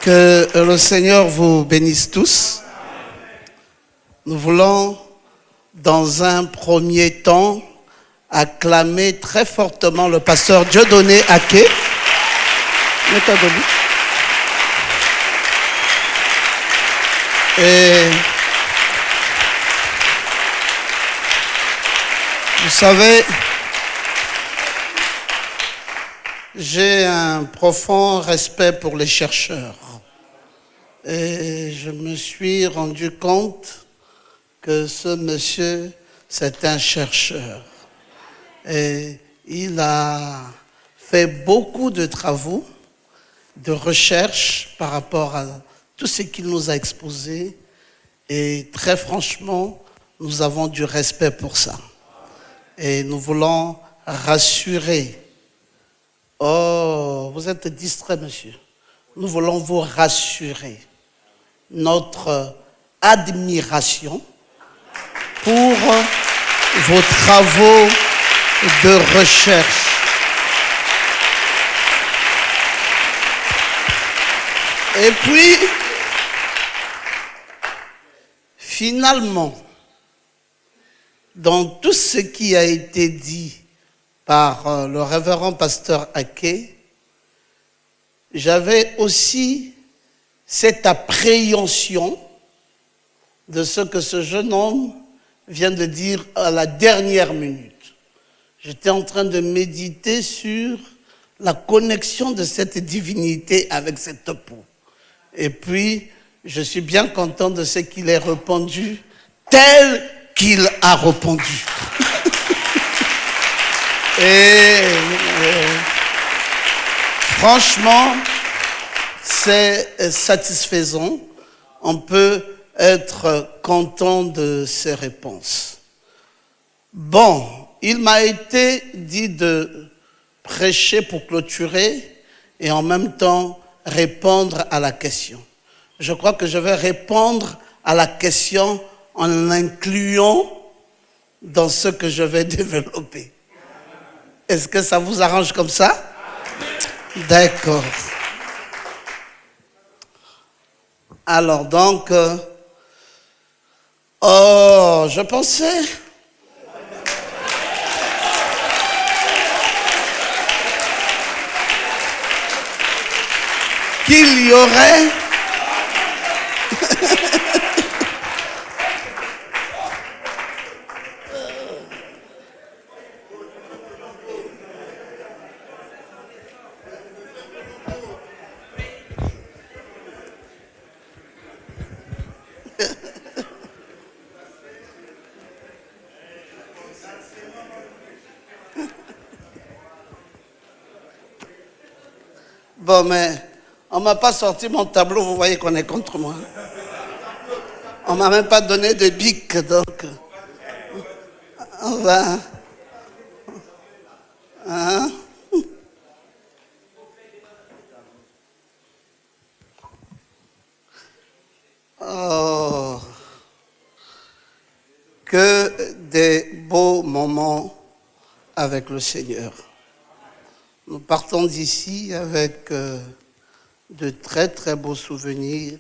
Que le Seigneur vous bénisse tous. Nous voulons, dans un premier temps, acclamer très fortement le pasteur Dieudonné Aké. Et vous savez, j'ai un profond respect pour les chercheurs. Et je me suis rendu compte que ce monsieur, c'est un chercheur. Et il a fait beaucoup de travaux, de recherche par rapport à tout ce qu'il nous a exposé. Et très franchement, nous avons du respect pour ça. Et nous voulons rassurer. Oh, vous êtes distrait, monsieur. Nous voulons vous rassurer. Notre admiration pour vos travaux de recherche. Et puis, finalement, dans tout ce qui a été dit par le révérend pasteur Aké, j'avais aussi cette appréhension de ce que ce jeune homme vient de dire à la dernière minute. J'étais en train de méditer sur la connexion de cette divinité avec cette peau. Et puis, je suis bien content de ce qu'il ait répondu tel qu'il a répondu. Franchement, c'est satisfaisant. On peut être content de ses réponses. Bon, il m'a été dit de prêcher pour clôturer et en même temps répondre à la question. Je crois que je vais répondre à la question en l'incluant dans ce que je vais développer. Est-ce que ça vous arrange comme ça? D'accord. Alors donc, je pensais qu'il y aurait bon, mais on ne m'a pas sorti mon tableau, vous voyez qu'on est contre moi. On ne m'a même pas donné de bic, donc on va... Hein? Oh, que des beaux moments avec le Seigneur. Nous partons d'ici avec de très très beaux souvenirs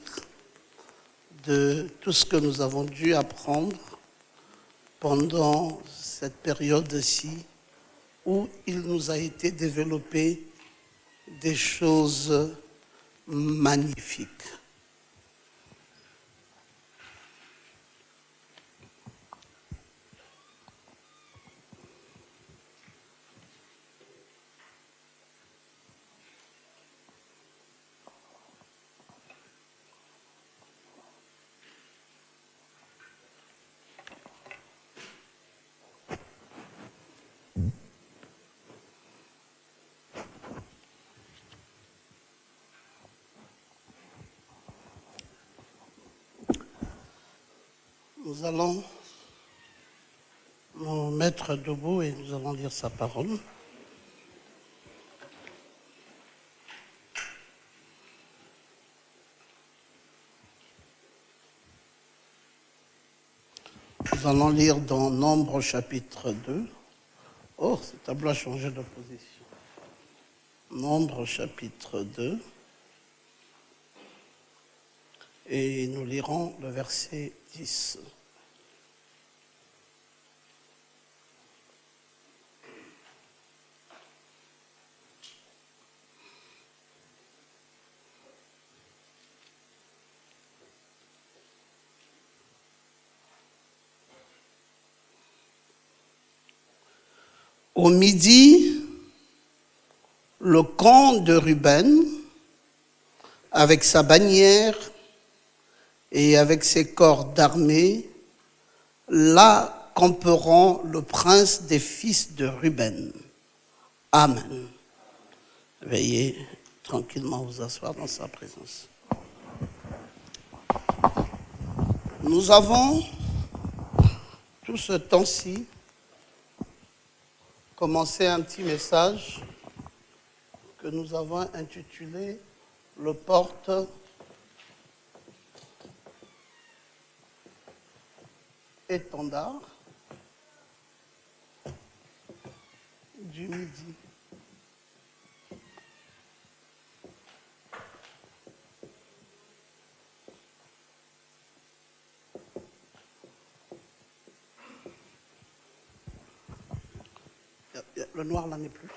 de tout ce que nous avons dû apprendre pendant cette période-ci où il nous a été développé des choses magnifiques. Nous allons nous mettre debout et nous allons lire sa parole. Nous allons lire dans Nombre chapitre 2. Oh, ce tableau a changé de position. Nombre chapitre 2. et nous lirons le verset 10. Au midi, le camp de Ruben, avec sa bannière et avec ses corps d'armée, là camperont le prince des fils de Ruben. Amen. Veuillez tranquillement vous asseoir dans sa présence. Nous avons, tout ce temps-ci, commencé un petit message que nous avons intitulé « Le porte-étendard du Midi ». Le noir là n'est plus.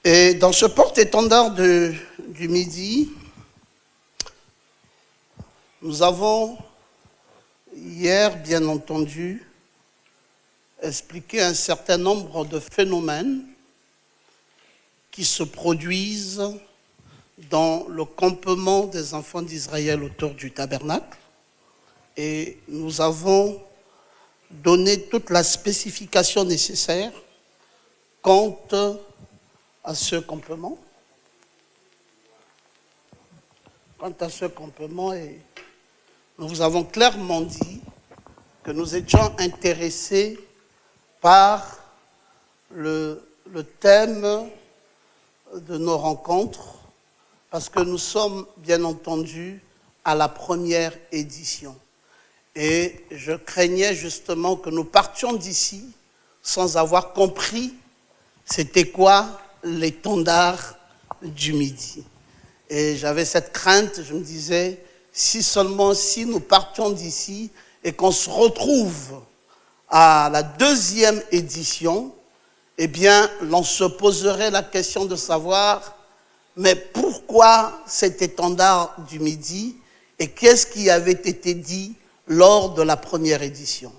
Et dans ce porte-étendard du Midi, nous avons hier, bien entendu, expliqué un certain nombre de phénomènes qui se produisent dans le campement des enfants d'Israël autour du tabernacle. Et nous avons donné toute la spécification nécessaire quant à ce campement. Et nous vous avons clairement dit que nous étions intéressés par le thème de nos rencontres, parce que nous sommes bien entendu à la première édition. Et je craignais justement que nous partions d'ici sans avoir compris c'était quoi l'étendard du Midi. Et j'avais cette crainte, je me disais, si nous partions d'ici et qu'on se retrouve à la deuxième édition, eh bien, l'on se poserait la question de savoir, mais pourquoi cet étendard du Midi et qu'est-ce qui avait été dit lors de la première édition?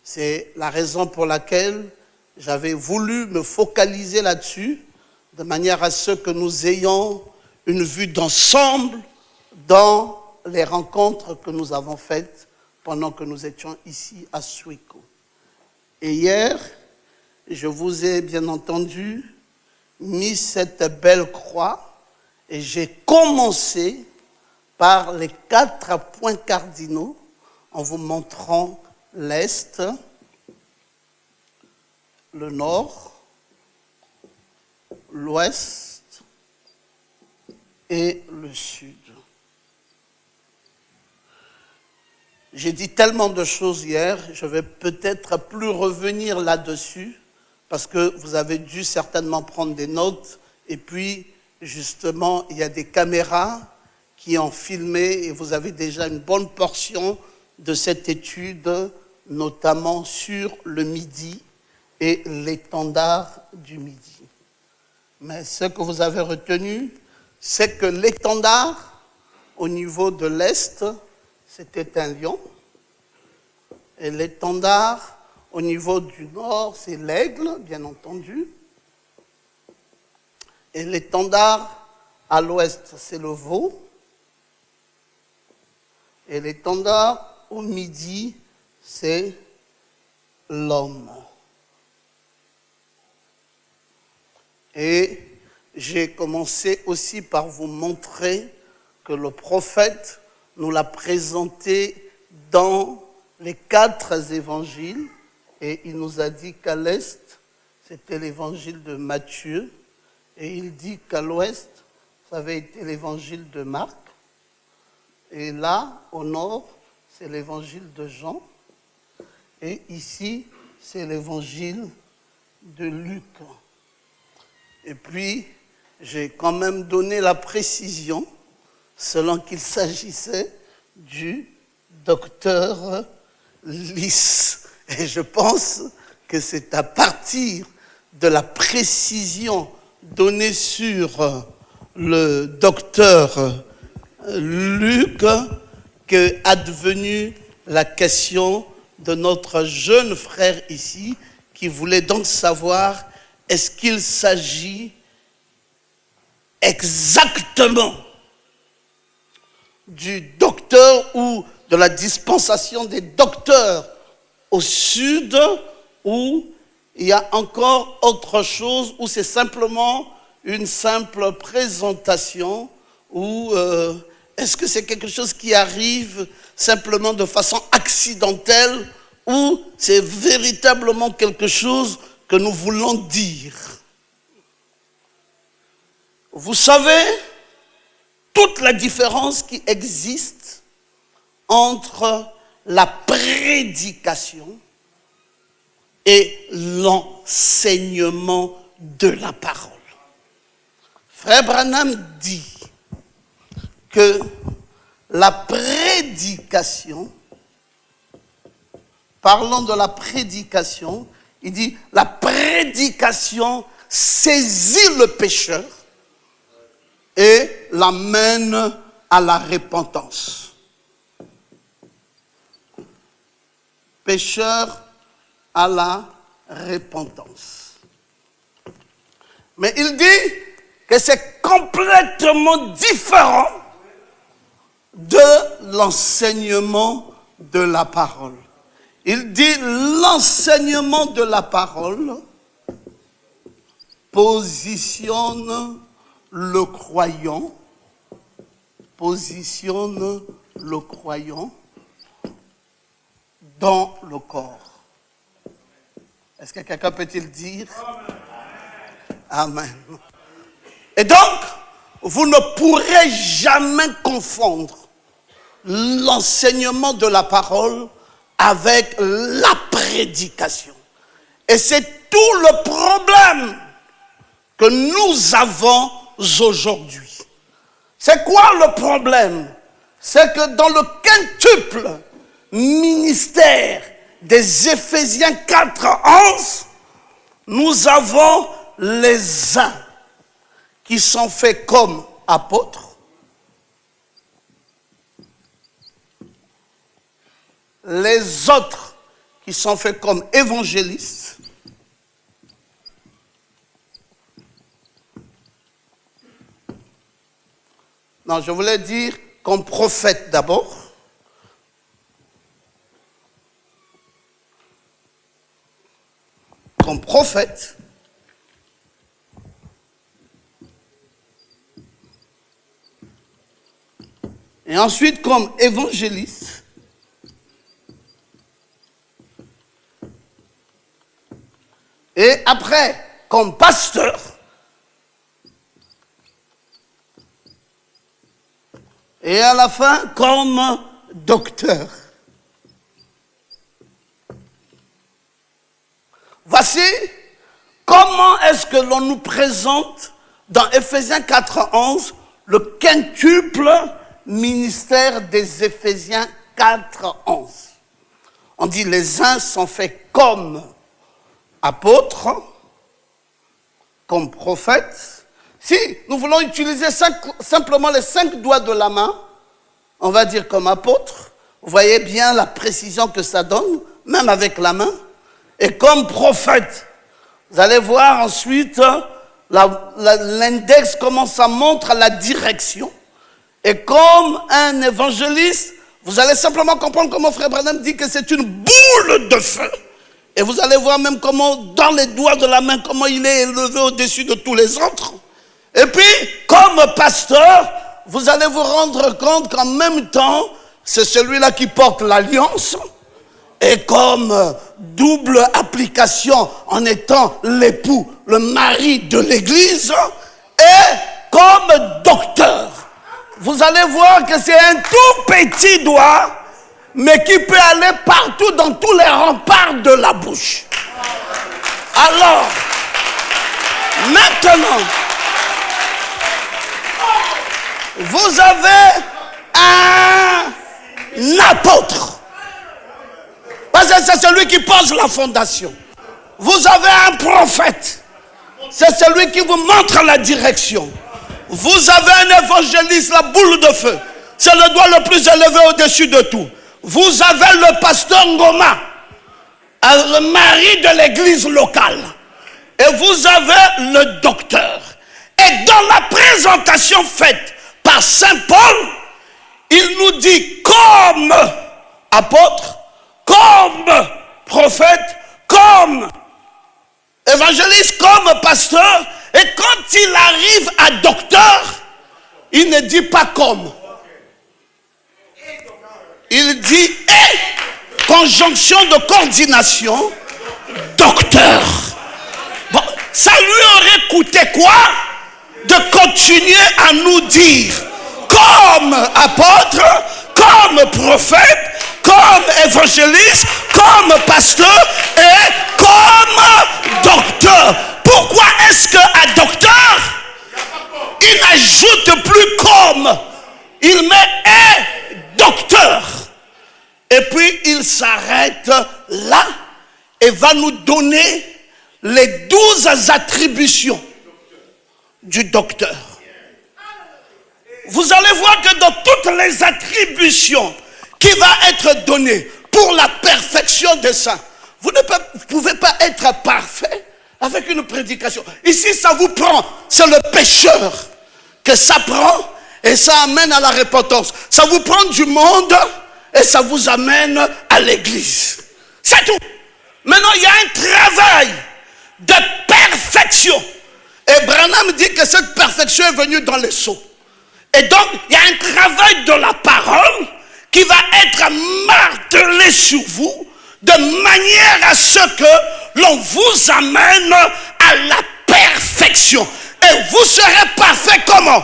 C'est la raison pour laquelle j'avais voulu me focaliser là-dessus, de manière à ce que nous ayons une vue d'ensemble dans les rencontres que nous avons faites pendant que nous étions ici à Suiko. Et hier, je vous ai bien entendu mis cette belle croix et j'ai commencé par les 4 points cardinaux en vous montrant l'Est, le Nord, l'Ouest et le Sud. J'ai dit tellement de choses hier, je vais peut-être plus revenir là-dessus, parce que vous avez dû certainement prendre des notes, et puis justement, il y a des caméras qui ont filmé, et vous avez déjà une bonne portion de cette étude, notamment sur le Midi et l'étendard du Midi. Mais ce que vous avez retenu, c'est que l'étendard, au niveau de l'Est, c'était un lion. Et l'étendard, au niveau du Nord, c'est l'aigle, bien entendu. Et l'étendard, à l'Ouest, c'est le veau. Et l'étendard, au Midi, c'est l'homme. Et j'ai commencé aussi par vous montrer que le prophète nous l'a présenté dans les 4 évangiles. Et il nous a dit qu'à l'Est, c'était l'évangile de Matthieu. Et il dit qu'à l'Ouest, ça avait été l'évangile de Marc. Et là, au Nord, c'est l'évangile de Jean. Et ici, c'est l'évangile de Luc. Et puis, j'ai quand même donné la précision selon qu'il s'agissait du docteur Lys. Et je pense que c'est à partir de la précision donnée sur le docteur Luc que a devenue la question de notre jeune frère ici, qui voulait donc savoir est-ce qu'il s'agit exactement du docteur ou de la dispensation des docteurs au sud, ou il y a encore autre chose, ou c'est simplement une simple présentation, ou est-ce que c'est quelque chose qui arrive simplement de façon accidentelle, ou c'est véritablement quelque chose que nous voulons dire? Vous savez toute la différence qui existe entre la prédication et l'enseignement de la parole. Frère Branham dit que la prédication, parlant de la prédication, il dit la prédication saisit le pécheur et l'amène à la repentance. Pécheur à la repentance. Mais il dit que c'est complètement différent de l'enseignement de la parole. Il dit l'enseignement de la parole positionne le croyant dans le corps. Est-ce que quelqu'un peut-il dire? Amen. Et donc, vous ne pourrez jamais confondre l'enseignement de la parole avec la prédication. Et c'est tout le problème que nous avons aujourd'hui. C'est quoi le problème? C'est que dans le quintuple ministère des Éphésiens 4:11, nous avons les uns qui sont faits comme apôtres, les autres qui sont faits comme évangélistes, non, je voulais dire comme prophète d'abord, comme prophète, et ensuite comme évangéliste, et après comme pasteur, et à la fin comme docteur. Voici comment est-ce que l'on nous présente dans Éphésiens 4:11 le quintuple ministère des Éphésiens 4:11. On dit les uns sont faits comme apôtres, comme prophètes. Si nous voulons utiliser simplement les 5 doigts de la main, on va dire comme apôtre. Vous voyez bien la précision que ça donne, même avec la main. Et comme prophète, vous allez voir ensuite l'index, comment ça montre la direction. Et comme un évangéliste, vous allez simplement comprendre comment Frère Branham dit que c'est une boule de feu. Et vous allez voir même comment, dans les doigts de la main, comment il est élevé au-dessus de tous les autres. Et puis, comme pasteur, vous allez vous rendre compte qu'en même temps, c'est celui-là qui porte l'alliance. Et comme double application en étant l'époux, le mari de l'église, et comme docteur. Vous allez voir que c'est un tout petit doigt, mais qui peut aller partout dans tous les remparts de la bouche. Alors, maintenant, Vous avez un apôtre. Parce que c'est celui qui pose la fondation. Vous avez un prophète. C'est celui qui vous montre la direction. Vous avez un évangéliste, la boule de feu. C'est le doigt le plus élevé au-dessus de tout. Vous avez le pasteur Ngoma, le mari de l'église locale. Et vous avez le docteur. Et dans la présentation faite par Saint Paul, il nous dit comme apôtre, comme prophète, comme évangéliste, comme pasteur. Et quand il arrive à docteur, il ne dit pas comme. Il dit et, conjonction de coordination, docteur. Bon, ça lui aurait coûté quoi de continuer à nous dire comme apôtre, comme prophète, comme évangéliste, comme pasteur et comme docteur. Pourquoi est-ce qu'à docteur, il n'ajoute plus comme, il met et docteur. Et puis il s'arrête là et va nous donner les 12 attributions du docteur. Vous allez voir que dans toutes les attributions qui va être données pour la perfection des saints, vous ne pouvez pas être parfait avec une prédication. Ici, ça vous prend. C'est le pécheur que ça prend et ça amène à la repentance. Ça vous prend du monde et ça vous amène à l'église. C'est tout. Maintenant, il y a un travail de perfection. Et Branham dit que cette perfection est venue dans les sceaux. Et donc, il y a un travail de la parole qui va être martelé sur vous de manière à ce que l'on vous amène à la perfection. Et vous serez parfait comment?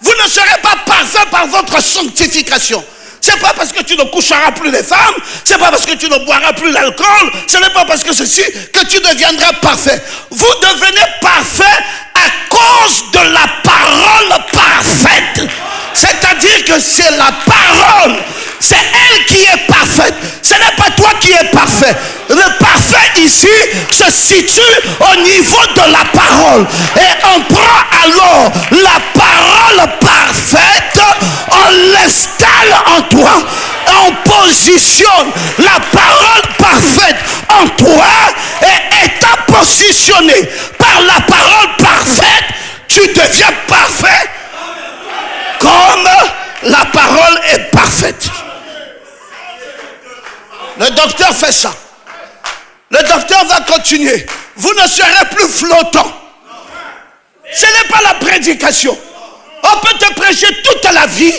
Vous ne serez pas parfait par votre sanctification. C'est pas parce que tu ne coucheras plus les femmes, c'est pas parce que tu ne boiras plus l'alcool, ce n'est pas parce que ceci que tu deviendras parfait. Vous devenez parfait à cause de la parole parfaite. C'est-à-dire que c'est la parole, c'est elle qui est parfaite. Ce n'est pas toi qui es parfait. Le parfait ici se situe au niveau de la parole. Et on prend alors la parole parfaite, on l'installe en toi, on positionne la parole parfaite en toi, et étant positionné par la parole parfaite, tu deviens parfait comme la parole est parfaite. Le docteur fait ça. Le docteur va continuer. Vous ne serez plus flottant. Ce n'est pas la prédication. On peut te prêcher toute la vie,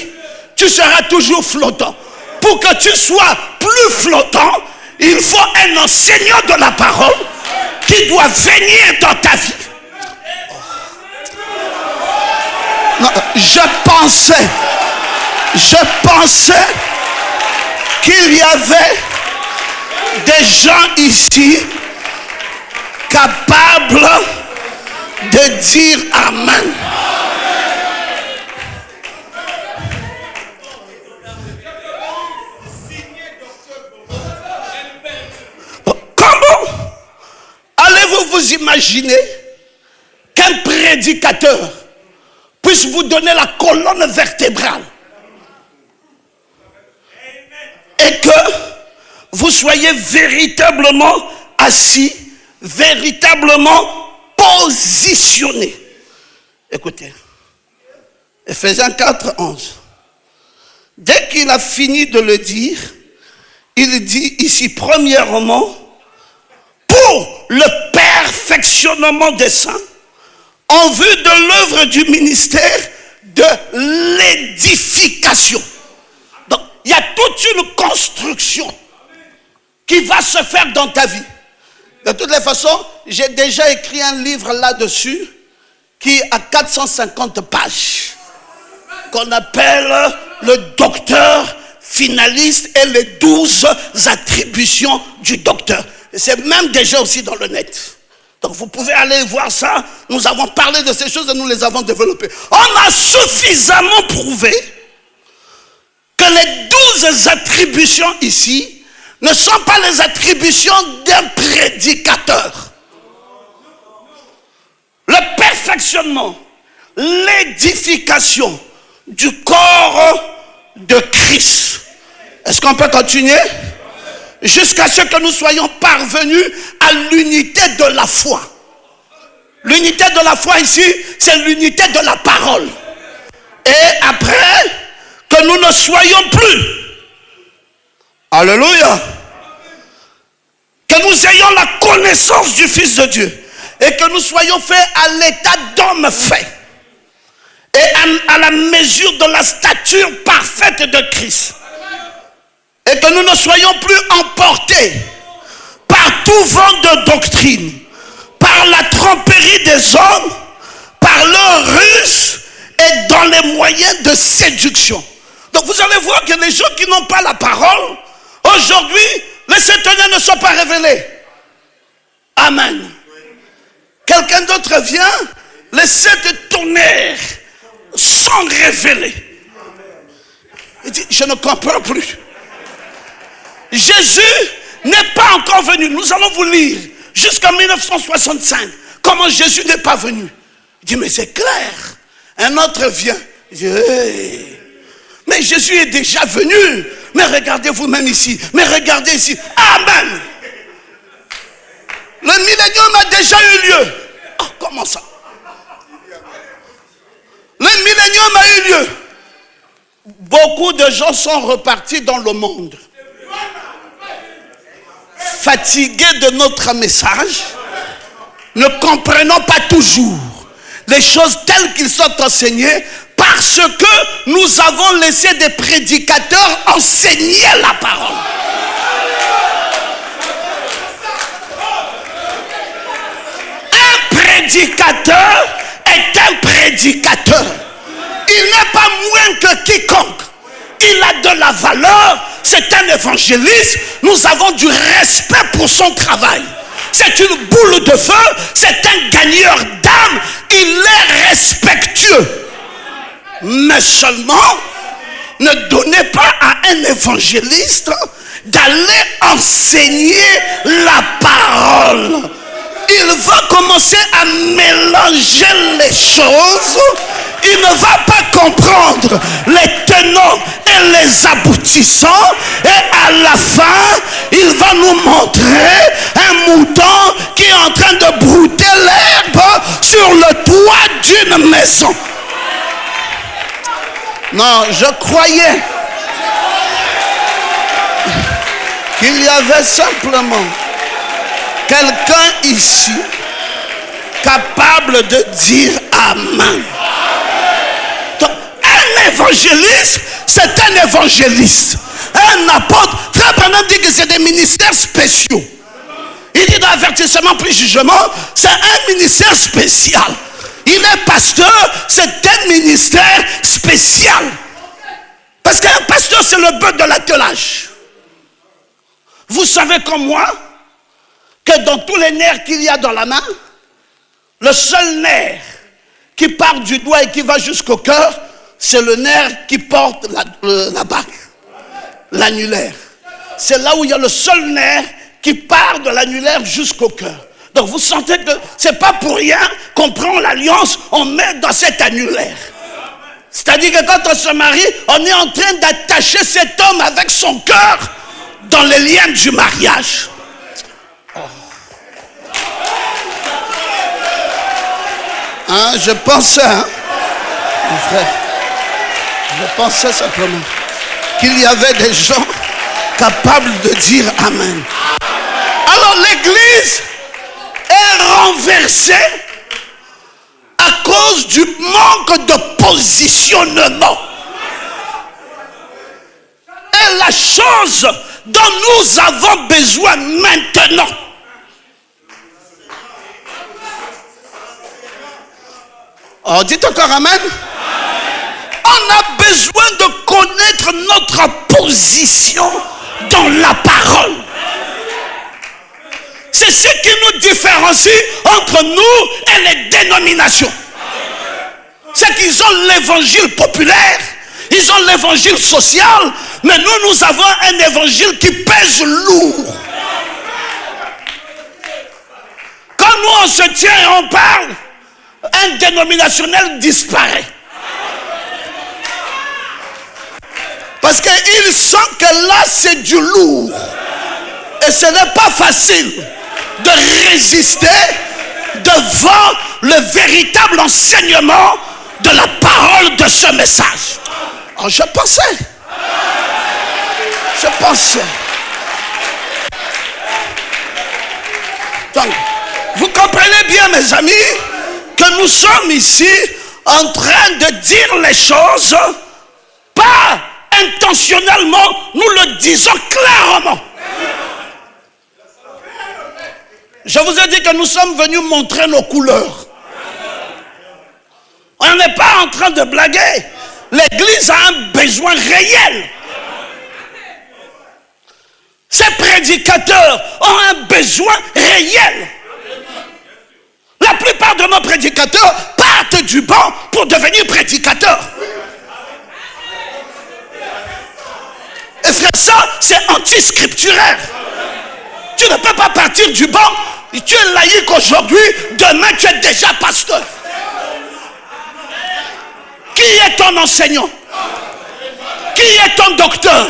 tu seras toujours flottant. Pour que tu sois plus flottant, il faut un enseignant de la parole qui doit venir dans ta vie. Non, je pensais qu'il y avait des gens ici capables de dire Amen. Comment allez-vous vous imaginer qu'un prédicateur puisse vous donner la colonne vertébrale et que vous soyez véritablement assis, véritablement positionné? Écoutez, Ephésiens 4, 11. Dès qu'il a fini de le dire, il dit ici premièrement, pour le perfectionnement des saints, en vue de l'œuvre du ministère de l'édification. Donc, il y a toute une construction qui va se faire dans ta vie. De toutes les façons, j'ai déjà écrit un livre là-dessus qui a 450 pages, qu'on appelle le docteur finaliste et les 12 attributions du docteur. C'est même déjà aussi dans le net. Donc vous pouvez aller voir ça. Nous avons parlé de ces choses et nous les avons développées. On a suffisamment prouvé que les 12 attributions ici ne sont pas les attributions d'un prédicateur. Le perfectionnement, l'édification du corps de Christ. Est-ce qu'on peut continuer? Jusqu'à ce que nous soyons parvenus à l'unité de la foi. L'unité de la foi ici, c'est l'unité de la parole. Et après, que nous ne soyons plus, alléluia, que nous ayons la connaissance du Fils de Dieu et que nous soyons faits à l'état d'homme fait et à la mesure de la stature parfaite de Christ. Et que nous ne soyons plus emportés par tout vent de doctrine, par la tromperie des hommes, par leur ruse et dans les moyens de séduction. Donc vous allez voir que les gens qui n'ont pas la parole, aujourd'hui, les sept tonnerres ne sont pas révélés. Amen. Quelqu'un d'autre vient, les sept tonnerres sont révélés. Il dit, je ne comprends plus. Jésus n'est pas encore venu. Nous allons vous lire jusqu'en 1965 comment Jésus n'est pas venu. Il dit, mais c'est clair. Un autre vient. Il dit, hey. Mais Jésus est déjà venu. Mais regardez vous-même ici. Mais regardez ici. Amen. Le millénium a déjà eu lieu. Oh, comment ça? Le millénium a eu lieu. Beaucoup de gens sont repartis dans le monde, fatigués de notre message, ne comprenant pas toujours les choses telles qu'ils sont enseignées, parce que nous avons laissé des prédicateurs enseigner la parole. Un prédicateur est un prédicateur. Il n'est pas moins que quiconque. Il a de la valeur. C'est un évangéliste. Nous avons du respect pour son travail. C'est une boule de feu. C'est un gagneur d'âme. Il est respectueux. Mais seulement, ne donnez pas à un évangéliste d'aller enseigner la parole. Il va commencer à mélanger les choses. Il ne va pas comprendre les tenants et les aboutissants. Et à la fin, il va nous montrer un mouton qui est en train de brouter l'herbe sur le toit d'une maison. Non, je croyais qu'il y avait simplement quelqu'un ici capable de dire Amen. Donc, un évangéliste, c'est un évangéliste. Un apôtre, Frère Branham dit que c'est des ministères spéciaux. Il dit d'avertissement puis jugement, c'est un ministère spécial. Il est pasteur, c'est un ministère spécial. Parce qu'un pasteur, c'est le bœuf de l'attelage. Vous savez comme moi que dans tous les nerfs qu'il y a dans la main, le seul nerf qui part du doigt et qui va jusqu'au cœur, c'est le nerf qui porte la bague, l'annulaire. C'est là où il y a le seul nerf qui part de l'annulaire jusqu'au cœur. Donc vous sentez que c'est pas pour rien qu'on prend l'alliance, on met dans cet annulaire. C'est-à-dire que quand on se marie, on est en train d'attacher cet homme avec son cœur dans les liens du mariage. Oh. Hein, je pensais, mon frère, je pensais simplement qu'il y avait des gens capables de dire Amen. Alors l'église est renversée à cause du manque de positionnement. Et la chose dont nous avons besoin maintenant, oh, dites encore Amen. On a besoin de connaître notre position dans la parole. C'est ce qui nous différencie entre nous et les dénominations. C'est qu'ils ont l'évangile populaire, ils ont l'évangile social, mais nous avons un évangile qui pèse lourd. Quand nous on se tient et on parle, un dénominationnel disparaît. Parce qu'ils sentent que là c'est du lourd. Et ce n'est pas facile de résister devant le véritable enseignement de la parole de ce message. Alors je pensais. Donc, vous comprenez bien, mes amis, que nous sommes ici en train de dire les choses, pas intentionnellement, nous le disons clairement. Je vous ai dit que nous sommes venus montrer nos couleurs. On n'est pas en train de blaguer. L'église a un besoin réel. Ces prédicateurs ont un besoin réel. La plupart de nos prédicateurs partent du banc pour devenir prédicateurs. Et frère, ça, c'est anti-scripturaire. Tu ne peux pas partir du banc. Tu es laïque aujourd'hui, demain tu es déjà pasteur. Qui est ton enseignant? Qui est ton docteur?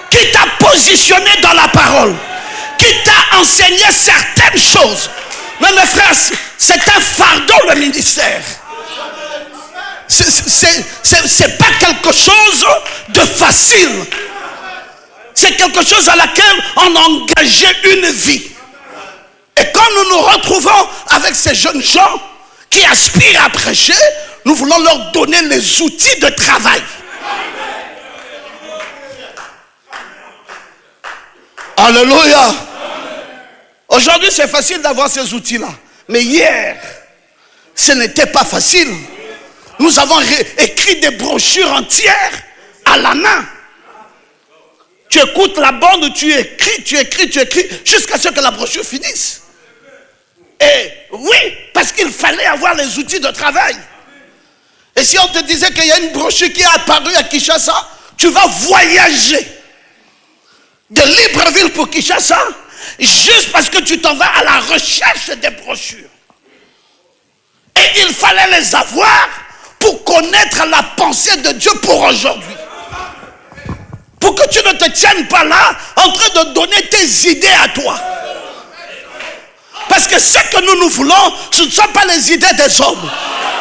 Qui t'a positionné dans la parole? Qui t'a enseigné certaines choses? Mais mes frères, c'est un fardeau le ministère. C'est pas quelque chose de facile. C'est quelque chose à laquelle on a engagé une vie. Et quand nous nous retrouvons avec ces jeunes gens qui aspirent à prêcher, nous voulons leur donner les outils de travail. Alléluia. Aujourd'hui, c'est facile d'avoir ces outils-là. Mais hier, ce n'était pas facile. Nous avons écrit des brochures entières à la main. Tu écoutes la bande, tu écris, jusqu'à ce que la brochure finisse. Et oui, parce qu'il fallait avoir les outils de travail. Et si on te disait qu'il y a une brochure qui est apparue à Kinshasa, tu vas voyager de Libreville pour Kinshasa, juste parce que tu t'en vas à la recherche des brochures. Et il fallait les avoir pour connaître la pensée de Dieu pour aujourd'hui. Pour que tu ne te tiennes pas là en train de donner tes idées à toi. Parce que ce que nous voulons, ce ne sont pas les idées des hommes.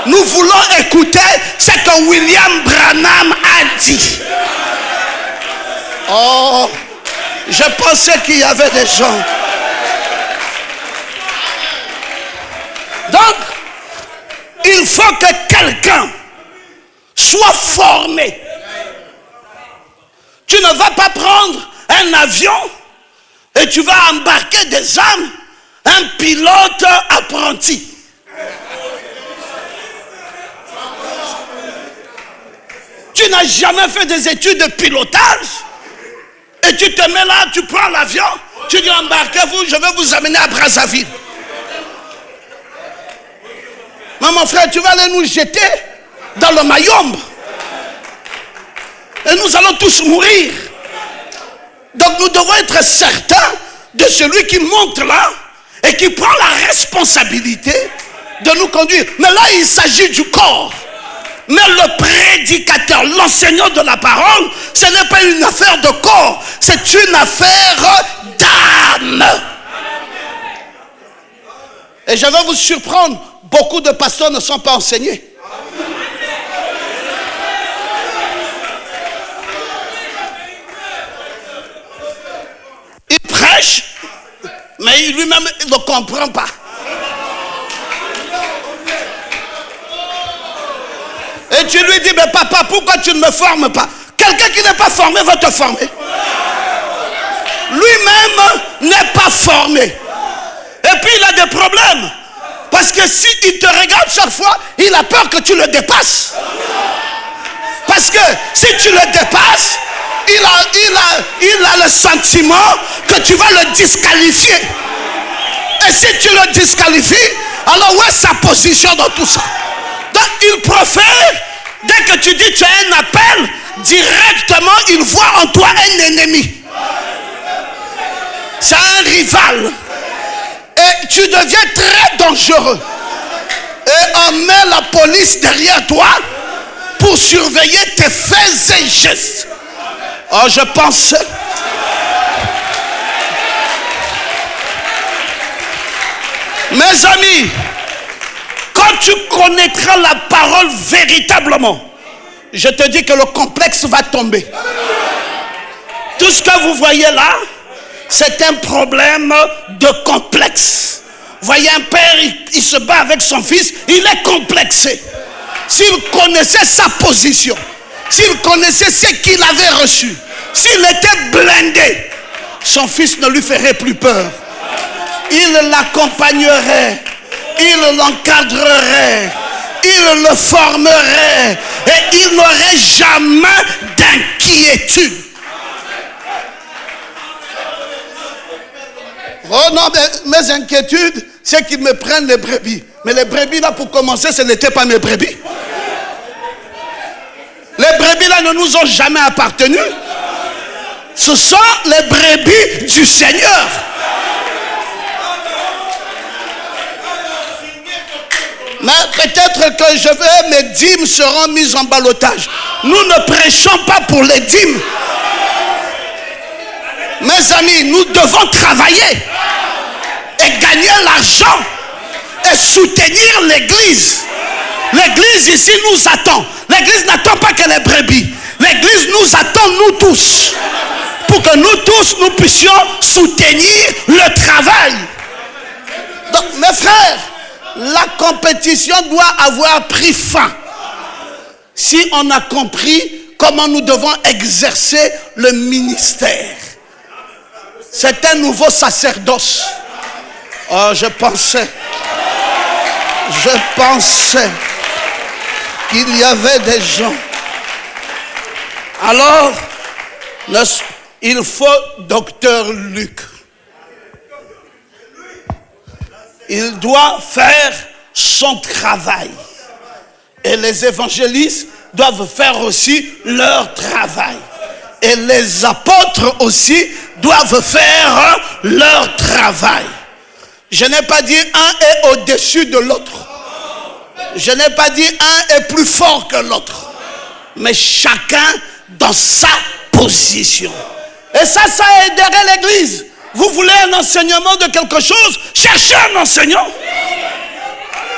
Nous voulons écouter ce que William Branham a dit. Oh, je pensais qu'il y avait des gens. Donc, il faut que quelqu'un soit formé. Tu ne vas pas prendre un avion et tu vas embarquer des âmes, un pilote apprenti. Tu n'as jamais fait des études de pilotage et tu te mets là, tu prends l'avion, tu dis embarquez-vous, je vais vous amener à Brazzaville. Mais mon frère, tu vas aller nous jeter dans le Mayombe. Et nous allons tous mourir. Donc nous devons être certains de celui qui monte là et qui prend la responsabilité de nous conduire. Mais là, il s'agit du corps. Mais le prédicateur, l'enseignant de la parole, ce n'est pas une affaire de corps, c'est une affaire d'âme. Et je vais vous surprendre, beaucoup de pasteurs ne sont pas enseignés. Il prêche, mais lui-même ne comprend pas. Et tu lui dis, mais papa, pourquoi tu ne me formes pas? Quelqu'un qui n'est pas formé va te former. Lui-même n'est pas formé. Et puis il a des problèmes. Parce que s'il te regarde chaque fois, il a peur que tu le dépasses. Parce que si tu le dépasses, il a le sentiment que tu vas le disqualifier. Et si tu le disqualifies, alors où est sa position dans tout ça? Donc il préfère, dès que tu dis tu as un appel, directement il voit en toi un ennemi. C'est un rival. Et tu deviens très dangereux. Et on met la police derrière toi pour surveiller tes faits et gestes. Oh, je pense. Mes amis, quand tu connaîtras la parole véritablement, je te dis que le complexe va tomber. Tout ce que vous voyez là, c'est un problème de complexe. Voyez un père, il se bat avec son fils, il est complexé. S'il connaissait sa position, s'il connaissait ce qu'il avait reçu, s'il était blindé, son fils ne lui ferait plus peur. Il l'accompagnerait, il l'encadrerait, il le formerait et il n'aurait jamais d'inquiétude. Oh non, mes inquiétudes, c'est qu'ils me prennent les brebis. Mais les brebis là, pour commencer, ce n'étaient pas mes brebis. Les brebis là ne nous ont jamais appartenu. Ce sont les brebis du Seigneur. Mais peut-être que mes dîmes seront mises en ballottage. Nous ne prêchons pas pour les dîmes. Mes amis, nous devons travailler et gagner l'argent et soutenir l'église. L'église ici nous attend. L'église n'attend pas que les brebis. L'église nous attend, nous tous, pour que nous tous, nous puissions soutenir le travail. Donc, mes frères, la compétition doit avoir pris fin. Si on a compris comment nous devons exercer le ministère. C'est un nouveau sacerdoce. Oh, je pensais qu'il y avait des gens. Alors, il faut docteur Luc. Il doit faire son travail. Et les évangélistes doivent faire aussi leur travail. Et les apôtres aussi doivent faire leur travail. Je n'ai pas dit un est au-dessus de l'autre. Je n'ai pas dit un est plus fort que l'autre. Mais chacun dans sa position. Et ça aiderait l'église. Vous voulez un enseignement de quelque chose? Cherchez un enseignant.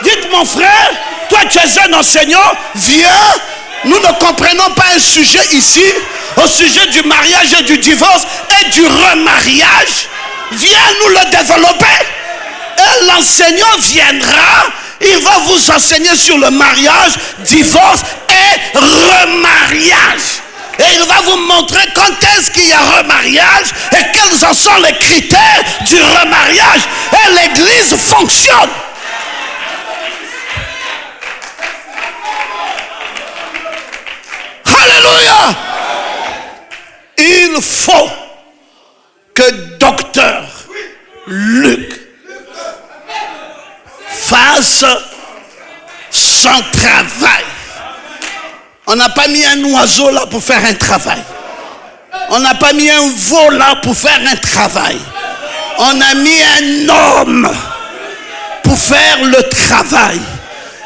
Dites mon frère, toi tu es un enseignant, viens. Nous ne comprenons pas un sujet ici, au sujet du mariage et du divorce et du remariage. Viens nous le développer. Et l'enseignant viendra, il va vous enseigner sur le mariage, divorce et remariage. Et il va vous montrer quand est-ce qu'il y a remariage et quels en sont les critères du remariage. Et l'église fonctionne. Alléluia. Il faut que docteur Luc fasse son travail. On n'a pas mis un oiseau là pour faire un travail. On n'a pas mis un veau là pour faire un travail. On a mis un homme pour faire le travail.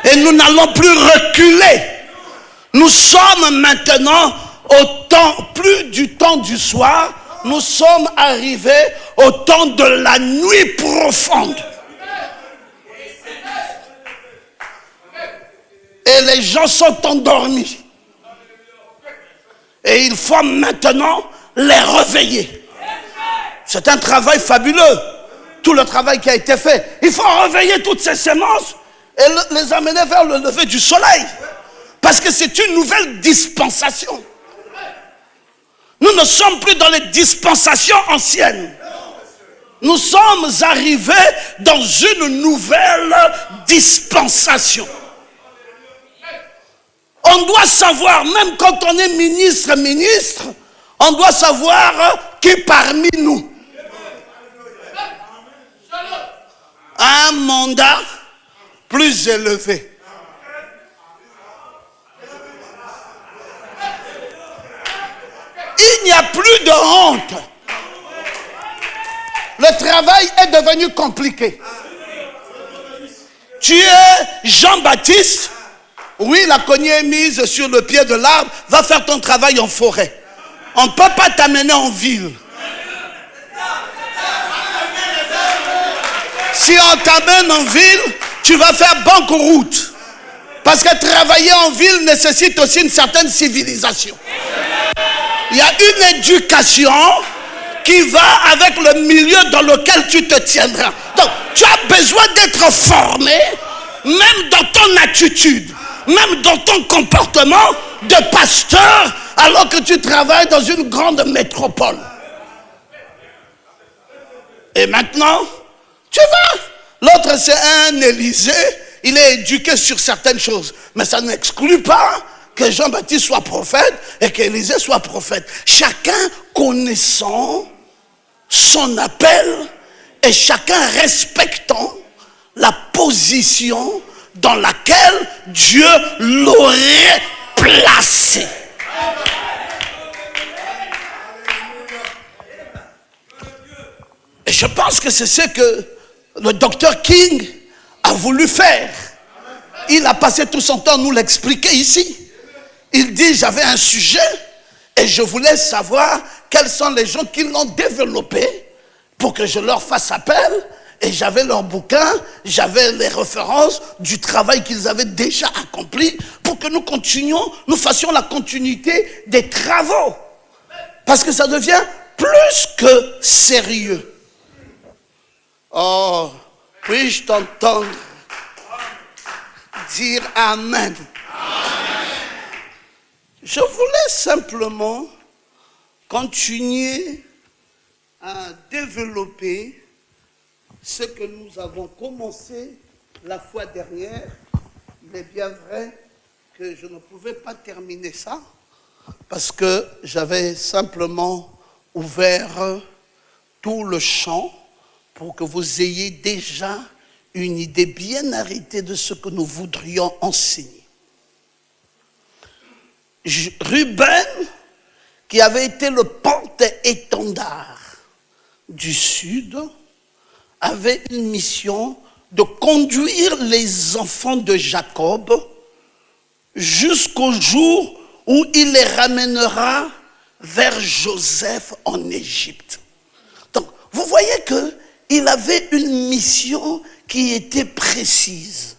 Et nous n'allons plus reculer. Nous sommes maintenant au temps, plus du temps du soir, nous sommes arrivés au temps de la nuit profonde. Et les gens sont endormis. Et il faut maintenant les réveiller. C'est un travail fabuleux. Tout le travail qui a été fait. Il faut réveiller toutes ces semences et les amener vers le lever du soleil. Parce que c'est une nouvelle dispensation. Nous ne sommes plus dans les dispensations anciennes. Nous sommes arrivés dans une nouvelle dispensation. On doit savoir, même quand on est ministre, on doit savoir qui parmi nous. un mandat plus élevé. Il n'y a plus de honte. Le travail est devenu compliqué. Tu es Jean-Baptiste. Oui, la cognée est mise sur le pied de l'arbre. Va faire ton travail en forêt. On ne peut pas t'amener en ville. Si on t'amène en ville, tu vas faire banqueroute. Parce que travailler en ville nécessite aussi une certaine civilisation. Il y a une éducation qui va avec le milieu dans lequel tu te tiendras. Donc, tu as besoin d'être formé, même dans ton attitude, même dans ton comportement de pasteur, alors que tu travailles dans une grande métropole. Et maintenant, tu vas. L'autre, c'est un Élysée. Il est éduqué sur certaines choses. Mais ça n'exclut pas que Jean-Baptiste soit prophète et qu'Élisée soit prophète. Chacun connaissant son appel et chacun respectant la position dans laquelle Dieu l'aurait placé. Et je pense que c'est ce que le docteur King a voulu faire. Il a passé tout son temps à nous l'expliquer ici. Il dit, j'avais un sujet et je voulais savoir quels sont les gens qui l'ont développé pour que je leur fasse appel. Et j'avais leurs bouquins, j'avais les références du travail qu'ils avaient déjà accompli pour que nous continuions, nous fassions la continuité des travaux. Parce que ça devient plus que sérieux. Oh, puis-je t'entendre dire Amen. Je voulais simplement continuer à développer ce que nous avons commencé la fois dernière. Il est bien vrai que je ne pouvais pas terminer ça parce que j'avais simplement ouvert tout le champ pour que vous ayez déjà une idée bien arrêtée de ce que nous voudrions enseigner. Ruben, qui avait été le porte-étendard du Sud, avait une mission de conduire les enfants de Jacob jusqu'au jour où il les ramènera vers Joseph en Égypte. Donc, vous voyez qu'il avait une mission qui était précise.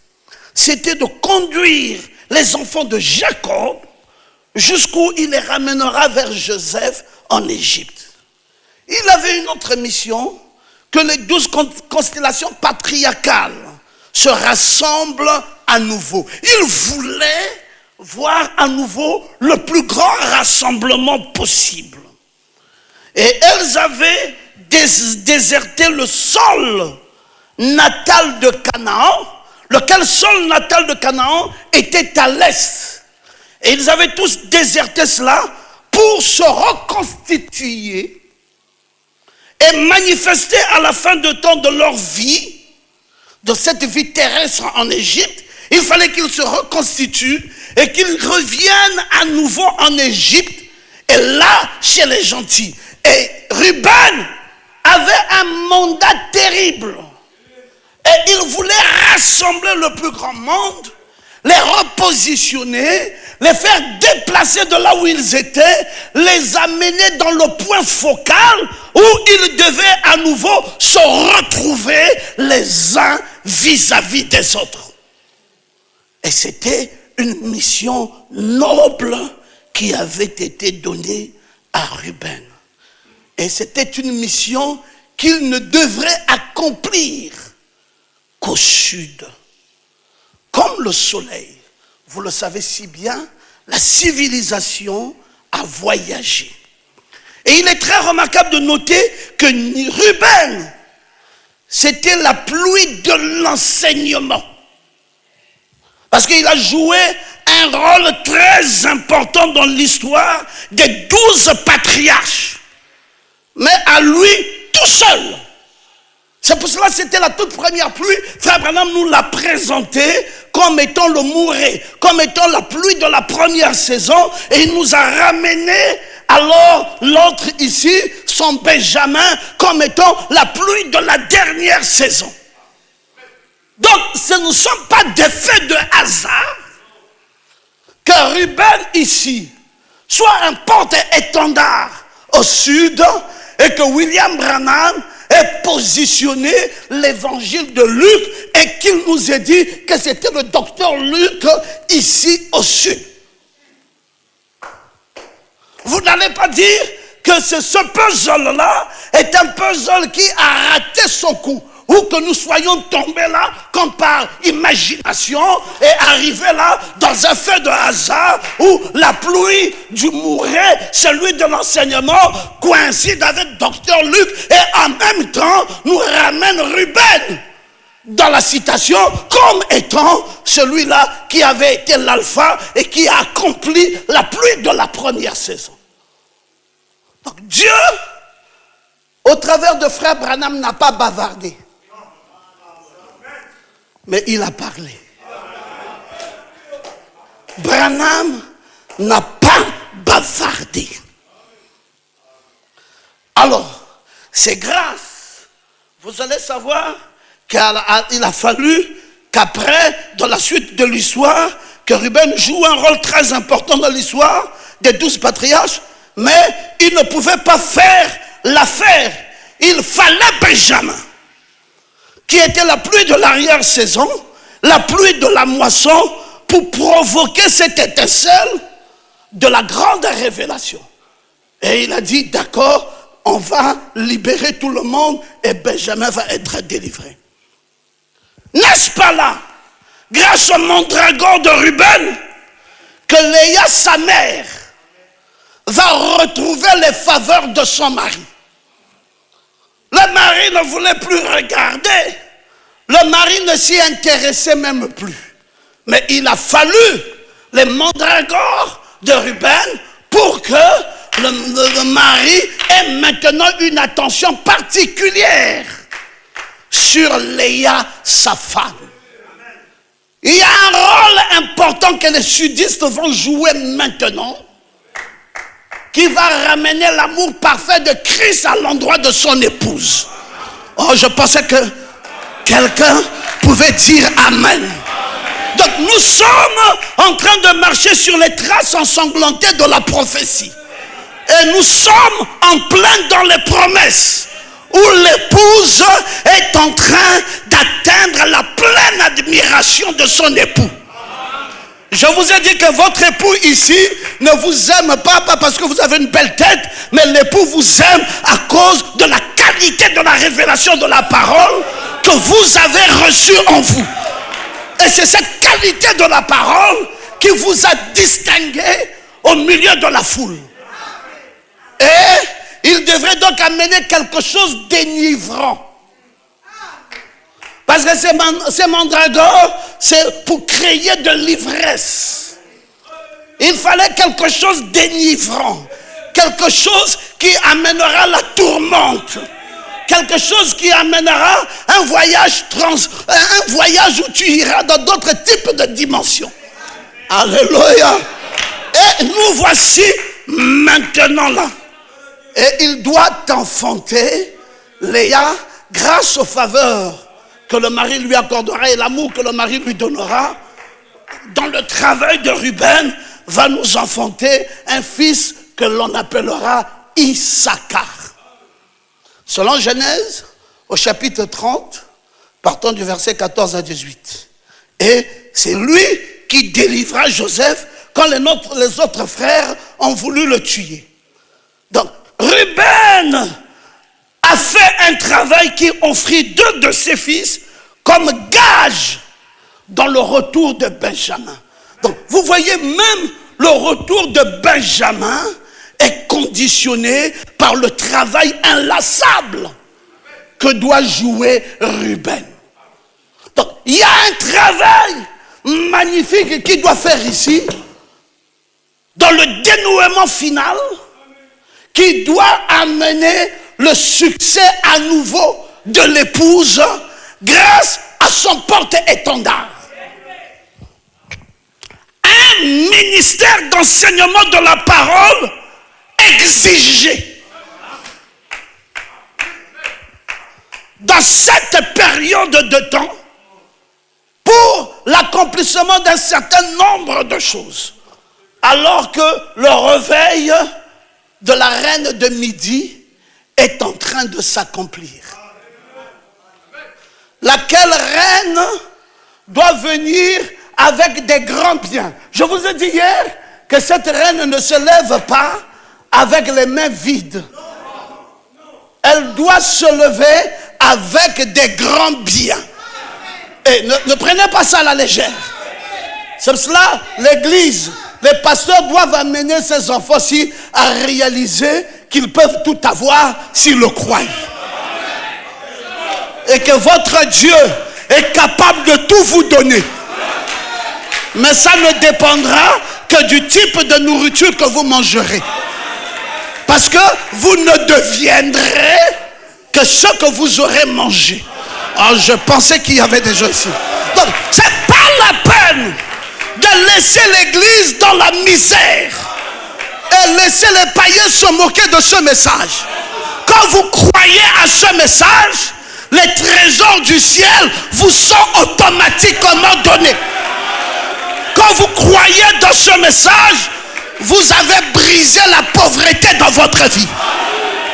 C'était de conduire les enfants de Jacob jusqu'où il les ramènera vers Joseph en Égypte. Il avait une autre mission, que les 12 constellations patriarcales se rassemblent à nouveau. Il voulait voir à nouveau le plus grand rassemblement possible. Et elles avaient déserté le sol natal de Canaan, lequel sol natal de Canaan était à l'est. Et ils avaient tous déserté cela pour se reconstituer et manifester à la fin de temps de leur vie, de cette vie terrestre en Égypte. Il fallait qu'ils se reconstituent et qu'ils reviennent à nouveau en Égypte et là chez les gentils. Et Ruben avait un mandat terrible et il voulait rassembler le plus grand monde, les repositionner, les faire déplacer de là où ils étaient, les amener dans le point focal où ils devaient à nouveau se retrouver les uns vis-à-vis des autres. Et c'était une mission noble qui avait été donnée à Ruben. Et c'était une mission qu'il ne devrait accomplir qu'au sud. Comme le soleil, vous le savez si bien, la civilisation a voyagé. Et il est très remarquable de noter que Ruben, c'était la pluie de l'enseignement. Parce qu'il a joué un rôle très important dans l'histoire des 12 patriarches. Mais à lui, tout seul, C'est pour cela que c'était la toute première pluie. Frère Branham nous l'a présenté comme étant le mouré, comme étant la pluie de la première saison. Et il nous a ramené alors l'autre ici, son Benjamin, comme étant la pluie de la dernière saison. Donc ce ne sont pas des faits de hasard que Ruben ici soit un porte-étendard au sud et que William Branham ait positionné l'évangile de Luc et qu'il nous ait dit que c'était le docteur Luc ici au sud. Vous n'allez pas dire que ce puzzle-là est un puzzle qui a raté son coup, ou que nous soyons tombés là comme par imagination et arrivés là dans un fait de hasard où la pluie du mouret, celui de l'enseignement, coïncide avec docteur Luc et en même temps nous ramène Ruben dans la citation comme étant celui-là qui avait été l'alpha et qui a accompli la pluie de la première saison. Donc Dieu, au travers de frère Branham, n'a pas bavardé. Mais il a parlé. Branham n'a pas bavardé. Alors, c'est grâce. Vous allez savoir qu'il a fallu qu'après, dans la suite de l'histoire, que Ruben joue un rôle très important dans l'histoire des 12 patriarches, mais il ne pouvait pas faire l'affaire. Il fallait Benjamin, qui était la pluie de l'arrière-saison, la pluie de la moisson, pour provoquer cette étincelle de la grande révélation. Et il a dit, d'accord, on va libérer tout le monde et Benjamin va être délivré. N'est-ce pas là, grâce au mandragore de Ruben, que Léa, sa mère, va retrouver les faveurs de son mari. Le mari ne voulait plus regarder. Le mari ne s'y intéressait même plus. Mais il a fallu les mandragores de Ruben pour que le mari ait maintenant une attention particulière sur Léa, sa femme. Il y a un rôle important que les sudistes vont jouer maintenant, qui va ramener l'amour parfait de Christ à l'endroit de son épouse. Oh, je pensais que quelqu'un pouvait dire Amen. Donc nous sommes en train de marcher sur les traces ensanglantées de la prophétie. Et nous sommes en plein dans les promesses, où l'épouse est en train d'atteindre la pleine admiration de son époux. Je vous ai dit que votre époux ici ne vous aime pas parce que vous avez une belle tête, mais l'époux vous aime à cause de la qualité de la révélation de la parole que vous avez reçue en vous. Et c'est cette qualité de la parole qui vous a distingué au milieu de la foule. Et il devrait donc amener quelque chose d'enivrant. Parce que ces mandragores, c'est pour créer de l'ivresse. Il fallait quelque chose d'enivrant. Quelque chose qui amènera la tourmente. Quelque chose qui amènera un voyage où tu iras dans d'autres types de dimensions. Alléluia. Et nous voici maintenant là. Et il doit enfanter Léa grâce aux faveurs que le mari lui accordera et l'amour que le mari lui donnera. Dans le travail de Ruben, va nous enfanter un fils que l'on appellera Issachar. Selon Genèse, au chapitre 30, partant du verset 14 à 18. Et c'est lui qui délivra Joseph quand les autres frères ont voulu le tuer. Donc, Ruben a fait un travail qui offrit 2 de ses fils comme gage dans le retour de Benjamin. Donc, vous voyez, même le retour de Benjamin est conditionné par le travail inlassable que doit jouer Ruben. Donc, il y a un travail magnifique qu'il doit faire ici, dans le dénouement final, qui doit amener le succès à nouveau de l'épouse grâce à son porte-étendard. Un ministère d'enseignement de la parole exigé. Dans cette période de temps, pour l'accomplissement d'un certain nombre de choses. Alors que le réveil de la reine de midi est en train de s'accomplir. Laquelle reine doit venir avec des grands biens. Je vous ai dit hier que cette reine ne se lève pas avec les mains vides. Elle doit se lever avec des grands biens. Et ne prenez pas ça à la légère. C'est pour cela, l'église, les pasteurs doivent amener ces enfants-ci à réaliser qu'ils peuvent tout avoir s'ils le croient. Et que votre Dieu est capable de tout vous donner. Mais ça ne dépendra que du type de nourriture que vous mangerez. Parce que vous ne deviendrez que ce que vous aurez mangé. Alors je pensais qu'il y avait des gens ici. Donc, ce n'est pas la peine de laisser l'église dans la misère et laisser les païens se moquer de ce message. Quand vous croyez à ce message, les trésors du ciel vous sont automatiquement donnés. Quand vous croyez dans ce message, vous avez brisé la pauvreté dans votre vie.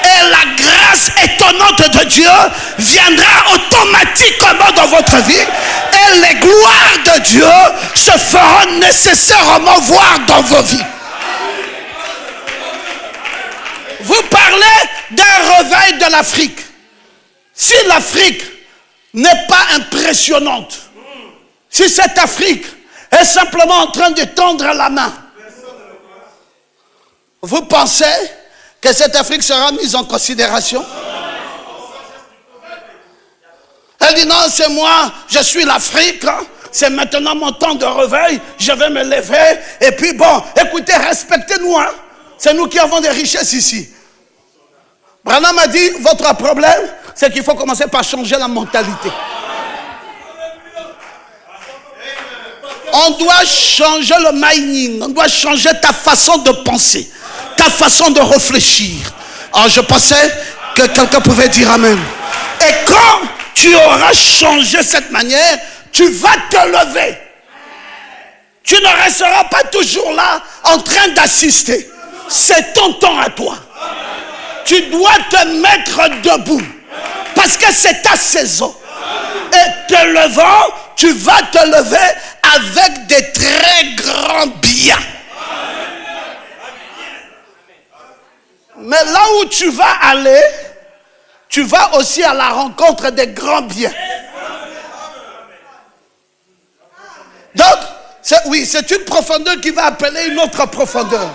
Et la grâce étonnante de Dieu viendra automatiquement dans votre vie. Et les gloires de Dieu se feront nécessairement voir dans vos vies. Vous parlez d'un réveil de l'Afrique. Si l'Afrique n'est pas impressionnante, si cette Afrique est simplement en train de tendre la main, vous pensez que cette Afrique sera mise en considération? Elle dit non, c'est moi, je suis l'Afrique, c'est maintenant mon temps de réveil, je vais me lever, et puis bon, écoutez, respectez-nous, hein. C'est nous qui avons des richesses ici. Branham a dit, votre problème, c'est qu'il faut commencer par changer la mentalité. On doit changer le mining, on doit changer ta façon de penser, ta façon de réfléchir. Alors je pensais que quelqu'un pouvait dire amen. Et quand tu auras changé cette manière, tu vas te lever. Tu ne resteras pas toujours là en train d'assister. C'est ton temps à toi. Tu dois te mettre debout parce que c'est ta saison. Et te levant, tu vas te lever avec des très grands biens. Mais là où tu vas aller, tu vas aussi à la rencontre des grands biens. Donc, c'est une profondeur qui va appeler une autre profondeur.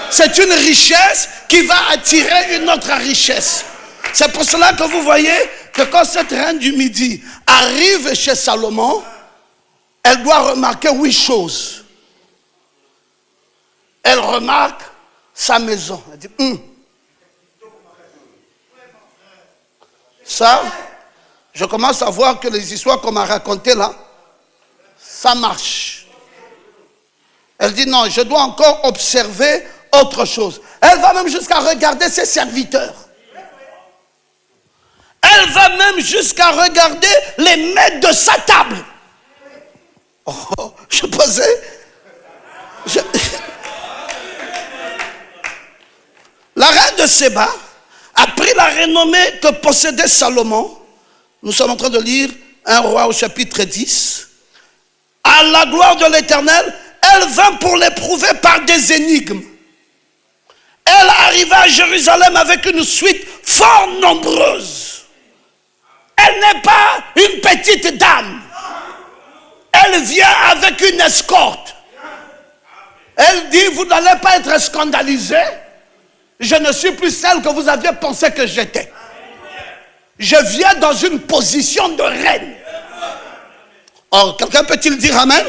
C'est une richesse qui va attirer une autre richesse. C'est pour cela que vous voyez que quand cette reine du Midi arrive chez Salomon, elle doit remarquer 8 choses. Elle remarque sa maison. Elle dit, ça, je commence à voir que les histoires qu'on m'a racontées là, ça marche. Elle dit non, je dois encore observer autre chose. Elle va même jusqu'à regarder ses serviteurs. Elle va même jusqu'à regarder les maîtres de sa table. Oh, je posais. La reine de Séba a pris la renommée que possédait Salomon. Nous sommes en train de lire 1 Roi au chapitre 10. À la gloire de l'Éternel, elle vint pour l'éprouver par des énigmes. Elle arriva à Jérusalem avec une suite fort nombreuse. Elle n'est pas une petite dame. Elle vient avec une escorte. Elle dit, vous n'allez pas être scandalisés. Je ne suis plus celle que vous aviez pensé que j'étais. Je viens dans une position de reine. Or, quelqu'un peut-il dire amen?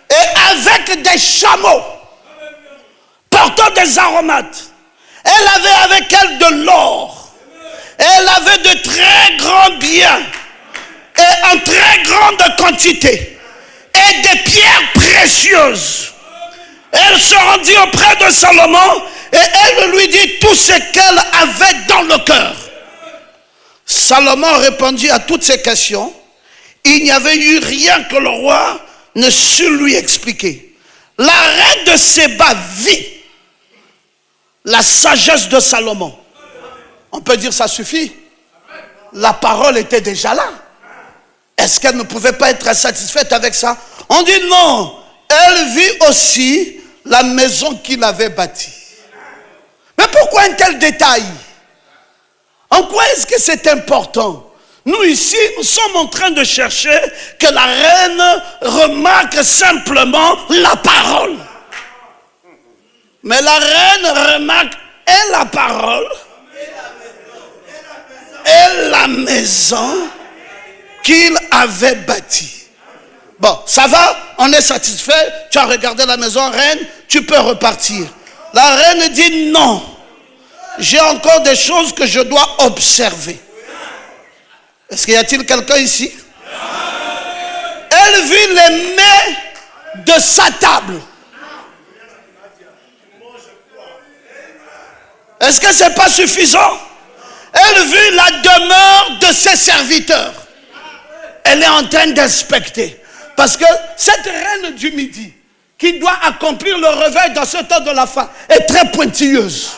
Et avec des chameaux portant des aromates. Elle avait avec elle de l'or, Elle avait de très grands biens et en très grande quantité et des pierres précieuses. Elle se rendit auprès de Salomon et elle lui dit tout ce qu'elle avait dans le cœur. Salomon répondit à toutes ces questions. Il n'y avait eu rien que le roi ne sut lui expliquer. La reine de Séba vit la sagesse de Salomon. On peut dire ça suffit. La parole était déjà là. Est-ce qu'elle ne pouvait pas être satisfaite avec ça? On dit non. Elle vit aussi la maison qu'il avait bâtie. Mais pourquoi un tel détail? En quoi est-ce que c'est important? Nous ici, nous sommes en train de chercher que la reine remarque simplement la parole. Mais la reine remarque et la parole et la maison qu'il avait bâtie. Bon, ça va? On est satisfait? Tu as regardé la maison, reine? Tu peux repartir. La reine dit non. J'ai encore des choses que je dois observer. Est-ce qu'il y a-t-il quelqu'un ici? Elle vit les mets de sa table. Est-ce que ce n'est pas suffisant? Elle vit la demeure de ses serviteurs. Elle est en train d'inspecter. Parce que cette reine du Midi, qui doit accomplir le réveil dans ce temps de la fin, est très pointilleuse.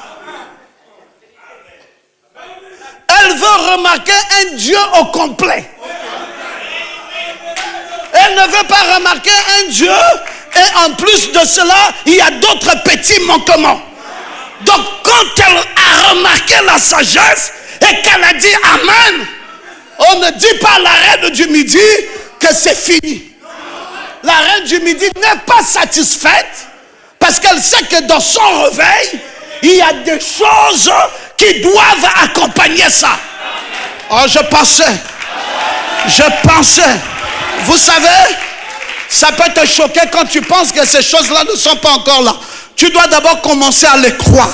Elle veut remarquer un Dieu au complet. Elle ne veut pas remarquer un Dieu et en plus de cela, il y a d'autres petits manquements. Donc quand elle a remarqué la sagesse et qu'elle a dit Amen, on ne dit pas à la reine du Midi que c'est fini. La reine du Midi n'est pas satisfaite parce qu'elle sait que dans son réveil, il y a des choses qui doivent accompagner ça. Oh, je pensais. Vous savez, ça peut te choquer quand tu penses que ces choses-là ne sont pas encore là. Tu dois d'abord commencer à les croire.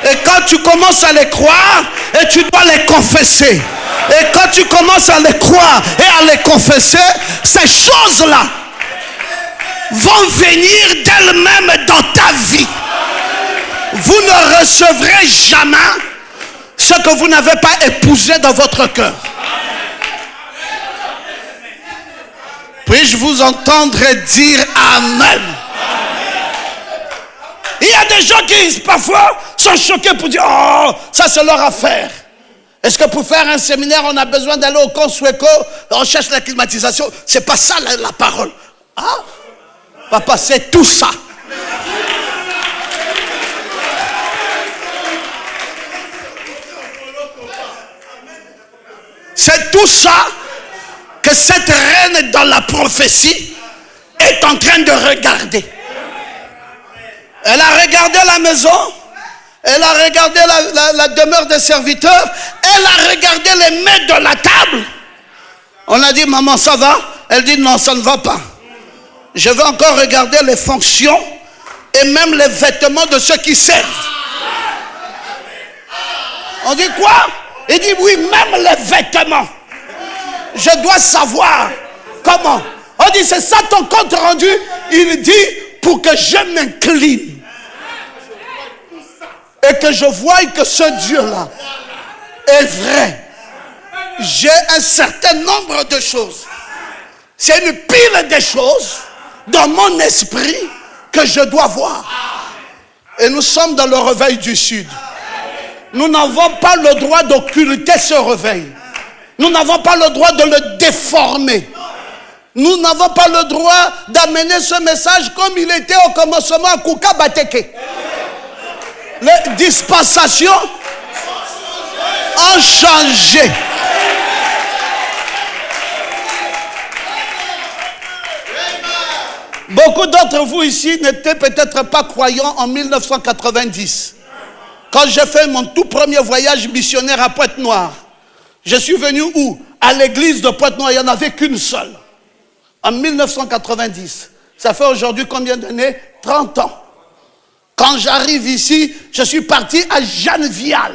Et quand tu commences à les croire, et tu dois les confesser. Et quand tu commences à les croire et à les confesser, ces choses-là vont venir d'elles-mêmes dans ta vie. Vous ne recevrez jamais ce que vous n'avez pas épousé dans votre cœur. Puis-je vous entendre dire Amen? Il y a des gens qui parfois sont choqués pour dire oh, ça c'est leur affaire. Est-ce que pour faire un séminaire, on a besoin d'aller au Consueco, on cherche la climatisation? C'est pas ça la parole. Ah, papa, c'est tout ça. C'est tout ça que cette reine dans la prophétie est en train de regarder. Elle a regardé la maison, elle a regardé la demeure des serviteurs, elle a regardé les mets de la table. On a dit, maman, ça va? Elle dit, non, ça ne va pas. Je vais encore regarder les fonctions et même les vêtements de ceux qui servent. On dit quoi? Il dit, oui, même les vêtements. Je dois savoir comment. On dit, c'est ça ton compte rendu? Il dit, pour que je m'incline et que je voie que ce Dieu-là est vrai. J'ai un certain nombre de choses. C'est une pile de choses dans mon esprit que je dois voir. Et nous sommes dans le réveil du Sud. Nous n'avons pas le droit d'occulter ce réveil. Nous n'avons pas le droit de le déformer. Nous n'avons pas le droit d'amener ce message comme il était au commencement à Kouka Bateke. Les dispensations ont changé. Beaucoup d'entre vous ici n'étaient peut-être pas croyants en 1990. Quand j'ai fait mon tout premier voyage missionnaire à Pointe-Noire, je suis venu où? À l'église de Pointe-Noire, il n'y en avait qu'une seule. En 1990. Ça fait aujourd'hui combien d'années? 30 ans. Quand j'arrive ici, je suis parti à Jeanne-Vial.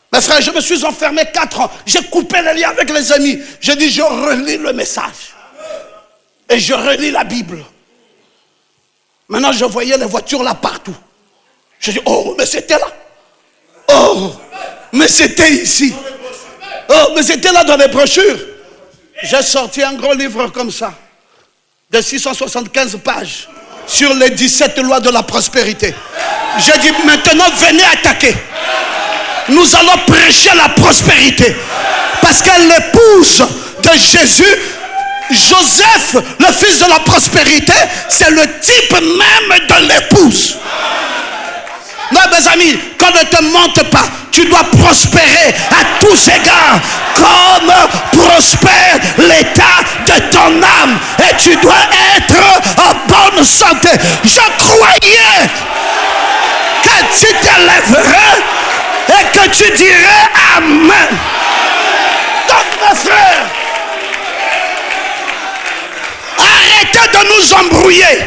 Mes frères, je me suis enfermé 4 ans. J'ai coupé les liens avec les amis. J'ai dit, je relis le message. Et je relis la Bible. Maintenant, je voyais les voitures là partout. Je dis, oh, mais c'était là. Oh, mais c'était ici. Oh, mais c'était là dans les brochures. J'ai sorti un gros livre comme ça, de 675 pages, sur les 17 lois de la prospérité. J'ai dit, maintenant, venez attaquer. Nous allons prêcher la prospérité. Parce que l'épouse de Jésus, Joseph, le fils de la prospérité, c'est le type même de l'épouse. Non, mes amis, qu'on ne te mente pas, tu dois prospérer à tous égards, comme prospère l'état de ton âme. Et tu dois être en bonne santé. Je croyais que tu t'élèverais et que tu dirais Amen. Donc, mes frères, arrêtez de nous embrouiller.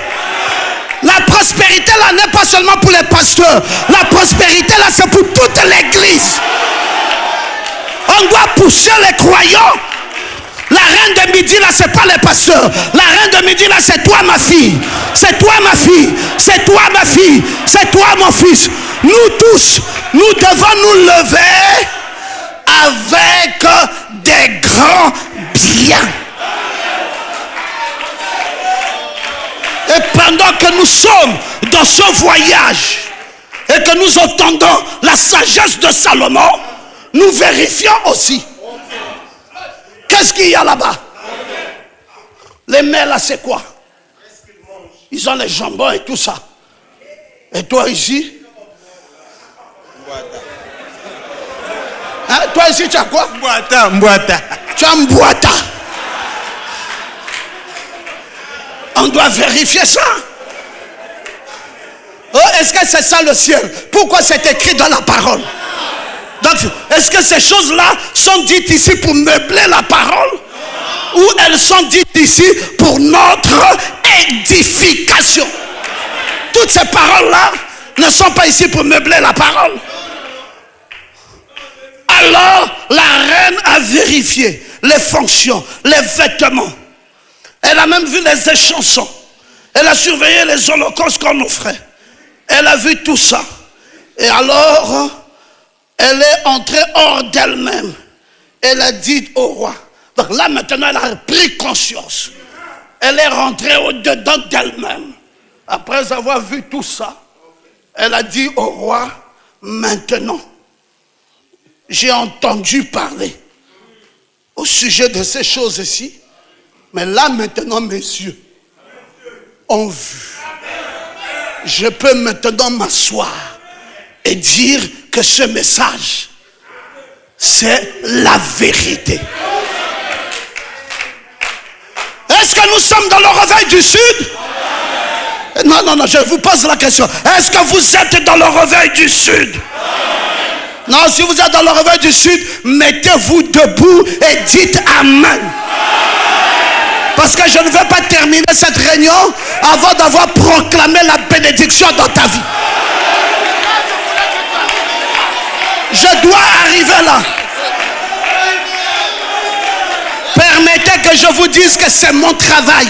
La prospérité là n'est pas seulement pour les pasteurs. La prospérité là c'est pour toute l'église. On doit pousser les croyants. La reine de midi là c'est pas les pasteurs. La reine de midi là c'est toi ma fille. C'est toi ma fille. C'est toi ma fille. C'est toi mon fils. Nous tous, nous devons nous lever avec des grands biens. Et pendant que nous sommes dans ce voyage et que nous entendons la sagesse de Salomon, nous vérifions aussi. Qu'est-ce qu'il y a là-bas? Les mets là, c'est quoi? Ils ont les jambons et tout ça. Et toi ici? Hein? Toi ici, tu as quoi? Mbouata. Tu as mbouata. On doit vérifier ça. Oh, est-ce que c'est ça le ciel? Pourquoi c'est écrit dans la parole? Donc, est-ce que ces choses-là sont dites ici pour meubler la parole? Ou elles sont dites ici pour notre édification? Toutes ces paroles-là ne sont pas ici pour meubler la parole. Alors, la reine a vérifié les fonctions, les vêtements. Elle a même vu les échansons. Elle a surveillé les holocaustes qu'on offrait. Elle a vu tout ça. Et alors, elle est entrée hors d'elle-même. Elle a dit au roi. Donc là, maintenant, elle a pris conscience. Elle est rentrée au-dedans d'elle-même. Après avoir vu tout ça, elle a dit au roi, maintenant, j'ai entendu parler au sujet de ces choses-ci. Mais là, maintenant, mes yeux ont vu. Je peux maintenant m'asseoir et dire que ce message, c'est la vérité. Est-ce que nous sommes dans le réveil du Sud? Non, je vous pose la question. Est-ce que vous êtes dans le réveil du Sud? Non, si vous êtes dans le réveil du Sud, mettez-vous debout et dites Amen. Parce que je ne vais pas terminer cette réunion avant d'avoir proclamé la bénédiction dans ta vie. Je dois arriver là. Permettez que je vous dise que c'est mon travail.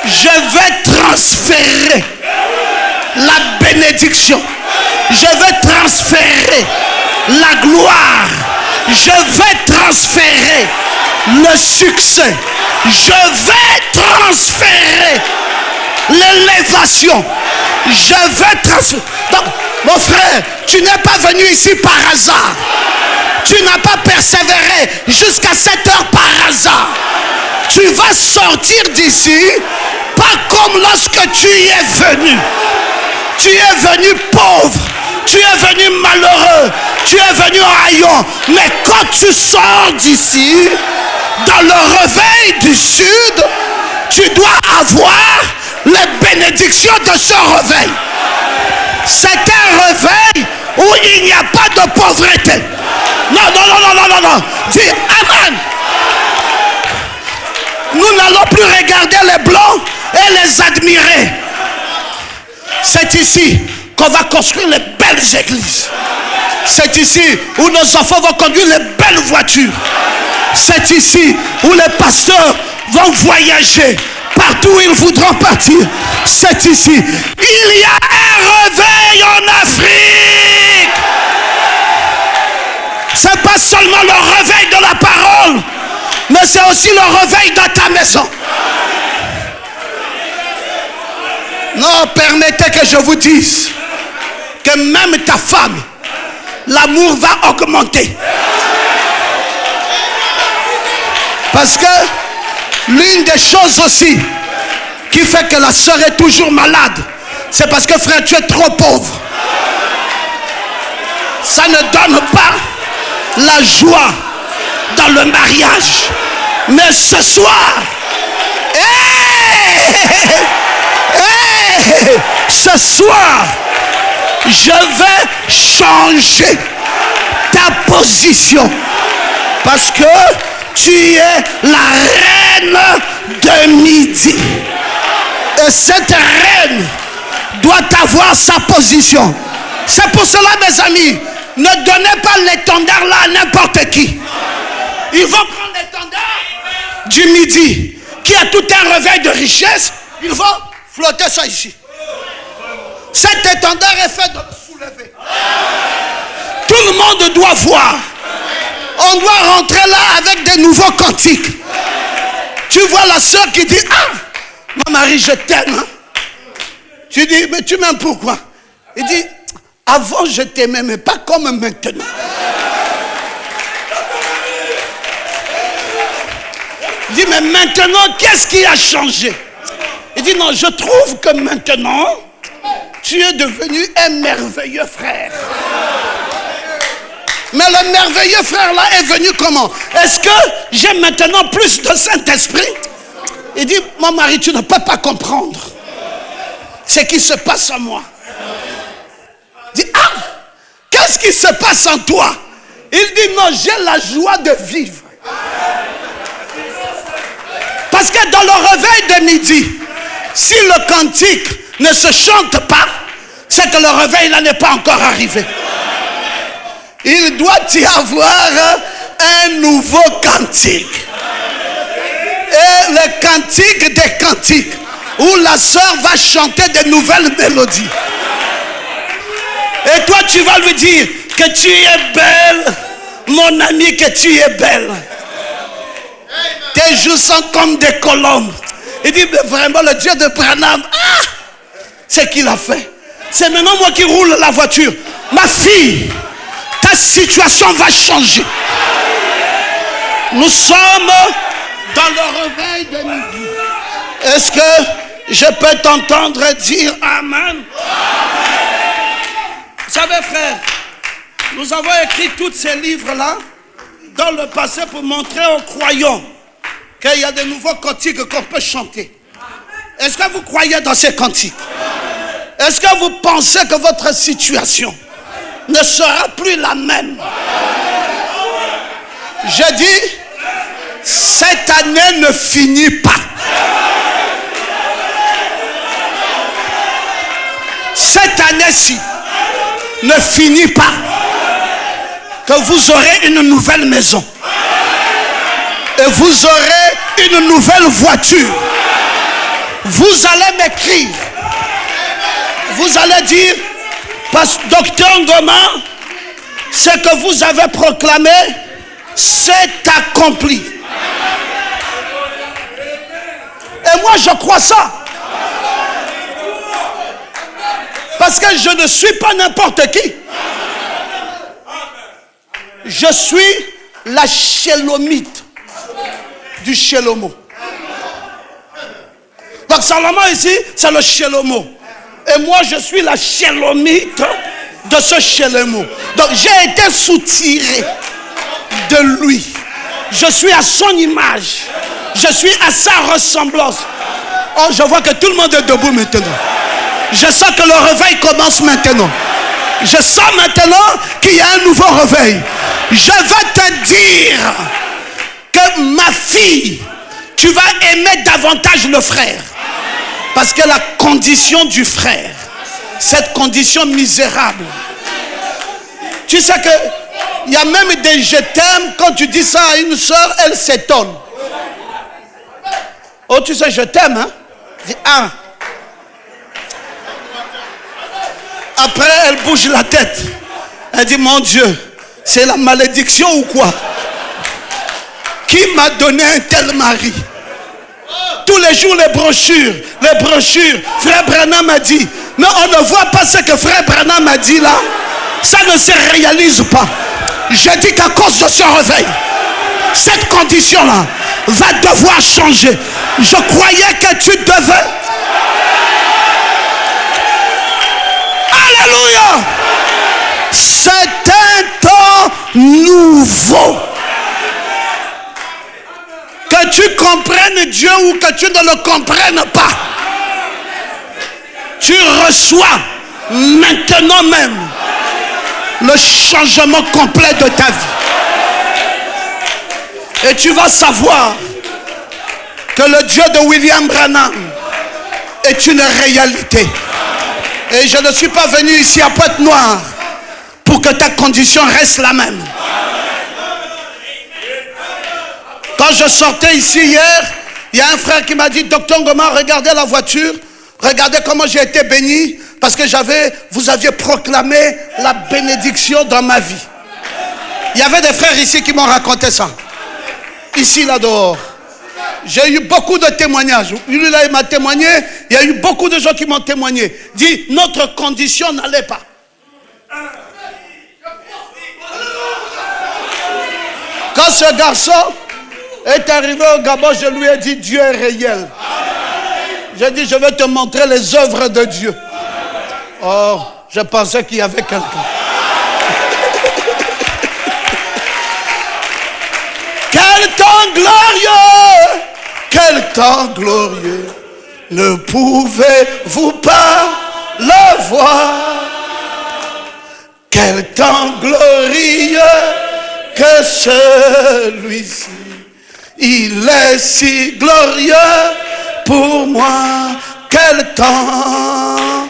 Je vais transférer la bénédiction. Je vais transférer la gloire. Je vais transférer le succès. Je vais transférer l'élévation. Je vais transférer. Donc, mon frère, tu n'es pas venu ici par hasard. Tu n'as pas persévéré jusqu'à 7 heures par hasard. Tu vas sortir d'ici pas comme lorsque tu y es venu. Tu es venu pauvre. Tu es venu malheureux. Tu es venu en haillon. Mais quand tu sors d'ici, dans le réveil du Sud, tu dois avoir les bénédictions de ce réveil. C'est un réveil où il n'y a pas de pauvreté. Non. Dis Amen. Nous n'allons plus regarder les blancs et les admirer. C'est ici qu'on va construire les belles églises. C'est ici où nos enfants vont conduire les belles voitures. C'est ici où les pasteurs vont voyager partout où ils voudront partir. C'est ici. Il y a un réveil en Afrique. C'est pas seulement le réveil de la parole, mais c'est aussi le réveil dans ta maison. Non, permettez que je vous dise que même ta femme, l'amour va augmenter. Parce que l'une des choses aussi qui fait que la sœur est toujours malade, c'est parce que frère, tu es trop pauvre. Ça ne donne pas la joie dans le mariage. Mais ce soir, ce soir, je vais changer ta position. Parce que tu es la reine de midi. Et cette reine doit avoir sa position. C'est pour cela, mes amis, ne donnez pas l'étendard là à n'importe qui. Ils vont prendre l'étendard du midi, qui a tout un réveil de richesse. Ils vont flotter ça ici. Cet étendard est fait de le soulever. Tout le monde doit voir. On doit rentrer là avec des nouveaux cantiques. Tu vois la soeur qui dit: ah, ma Marie, je t'aime. Hein? Tu dis: mais tu m'aimes pourquoi? Il dit: avant je t'aimais, mais pas comme maintenant. Il dit: mais maintenant, qu'est-ce qui a changé? Il dit: non, je trouve que maintenant, tu es devenu un merveilleux frère. Mais le merveilleux frère là est venu comment? Est-ce que j'ai maintenant plus de Saint-Esprit? Il dit: mon mari, tu ne peux pas comprendre ce qui se passe en moi. Il dit: ah, qu'est-ce qui se passe en toi? Il dit: non, j'ai la joie de vivre. Parce que dans le réveil de midi, si le cantique ne se chante pas, c'est que le réveil là n'est pas encore arrivé. Il doit y avoir un nouveau cantique. Et le cantique des cantiques, où la sœur va chanter de nouvelles mélodies. Et toi, tu vas lui dire que tu es belle, mon ami, que tu es belle. Tes joues sont comme des colombes. Il dit: mais vraiment, le Dieu de Branham, ah, c'est qu'il a fait. C'est maintenant moi qui roule la voiture. Ma fille, ta situation va changer. Nous sommes dans le réveil de midi. Est-ce que je peux t'entendre dire Amen? Vous savez, frère, nous avons écrit tous ces livres-là dans le passé pour montrer aux croyants qu'il y a de nouveaux cantiques qu'on peut chanter. Est-ce que vous croyez dans ces cantiques? Est-ce que vous pensez que votre situation ne sera plus la même? Je dis, cette année ne finit pas. Cette année-ci ne finit pas. Que vous aurez une nouvelle maison. Et vous aurez une nouvelle voiture. Vous allez m'écrire. Vous allez dire: docteur Ngoma, ce que vous avez proclamé, c'est accompli. Et moi, je crois ça. Parce que je ne suis pas n'importe qui. Je suis la Shélomite du Shélomo. Donc Salomon ici, c'est le Shélomo. Et moi, je suis la Shélomite de ce Shélomo. Donc j'ai été soutiré de lui. Je suis à son image. Je suis à sa ressemblance. Oh, je vois que tout le monde est debout maintenant. Je sens que le réveil commence maintenant. Je sens maintenant qu'il y a un nouveau réveil. Je vais te dire que ma fille, tu vas aimer davantage le frère. Parce que la condition du frère, cette condition misérable, Tu sais que il y a même des je t'aime, quand tu dis ça à une soeur, elle s'étonne. Oh, tu sais, je t'aime, hein? Dis, ah. Après, elle bouge la tête. Elle dit, mon Dieu, c'est la malédiction ou quoi? Qui m'a donné un tel mari? Tous les jours, les brochures. Frère Branham m'a dit. Mais on ne voit pas ce que Frère Branham m'a dit là. Ça ne se réalise pas. Je dis qu'à cause de ce réveil, cette condition-là va devoir changer. Je croyais que tu devais. Alléluia. C'est un temps nouveau. Que tu comprennes Dieu ou que tu ne le comprennes pas, tu reçois maintenant même le changement complet de ta vie. Et tu vas savoir que le Dieu de William Branham est une réalité. Et je ne suis pas venu ici à Pointe-Noire pour que ta condition reste la même. Quand je sortais ici hier, il y a un frère qui m'a dit, Docteur Ngoma, regardez la voiture, regardez comment j'ai été béni, parce que vous aviez proclamé la bénédiction dans ma vie. Il y avait des frères ici qui m'ont raconté ça. Ici, là dehors. J'ai eu beaucoup de témoignages. Lui là, il m'a témoigné. Il y a eu beaucoup de gens qui m'ont témoigné. Dit, notre condition n'allait pas. Quand ce garçon est arrivé au Gabon, je lui ai dit, Dieu est réel. J'ai dit, je vais te montrer les œuvres de Dieu. Oh, je pensais qu'il y avait quelqu'un. Quel temps glorieux! Quel temps glorieux! Ne pouvez-vous pas le voir? Quel temps glorieux que celui-ci! Il est si glorieux pour moi. Quel temps!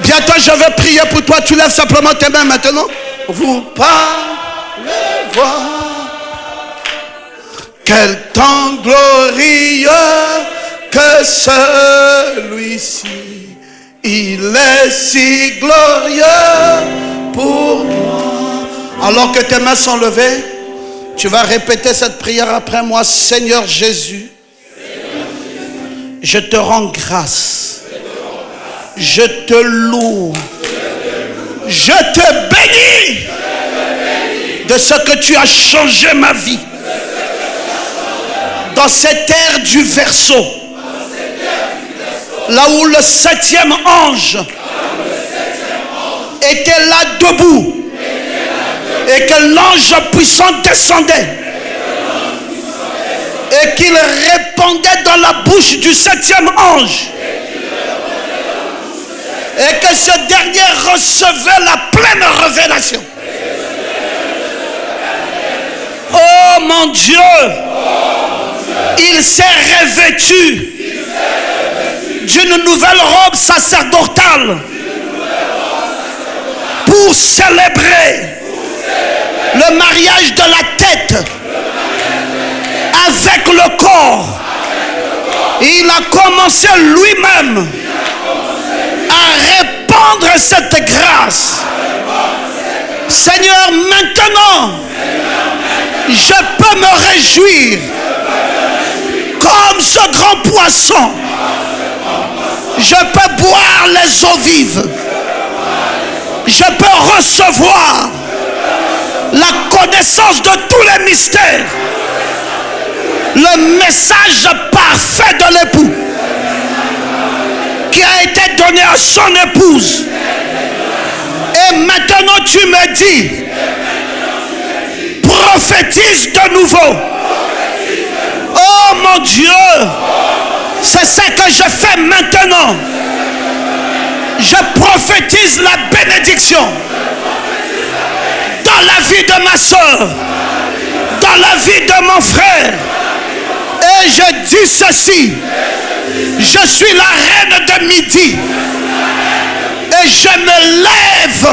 Bientôt je vais prier pour toi. Tu lèves simplement tes mains maintenant. Vous parlez voir. Quel temps glorieux que celui-ci. Il est si glorieux pour moi. Alors que tes mains sont levées, tu vas répéter cette prière après moi. Seigneur Jésus, je te rends grâce. Je te loue. Je te bénis de ce que tu as changé ma vie. Dans cette ère du verseau, là où le 7e ange était là debout, et que l'ange puissant descendait et qu'il répandait dans la bouche du 7e ange, et que ce dernier recevait la pleine révélation. Oh mon Dieu, il s'est revêtu d'une nouvelle robe sacerdotale pour célébrer le mariage de la tête avec le corps. Il a commencé lui-même à répandre cette grâce. Seigneur, maintenant, je peux me réjouir comme ce grand poisson. Je peux boire les eaux vives. Je peux recevoir la connaissance de tous les mystères. Le message parfait de l'époux qui a été donné à son épouse. Et maintenant tu me dis, prophétise de nouveau. Oh mon Dieu, c'est ce que je fais maintenant. Je prophétise la bénédiction dans la vie de ma soeur, dans la vie de mon frère. Et je dis ceci, je suis la reine de midi Et je me lève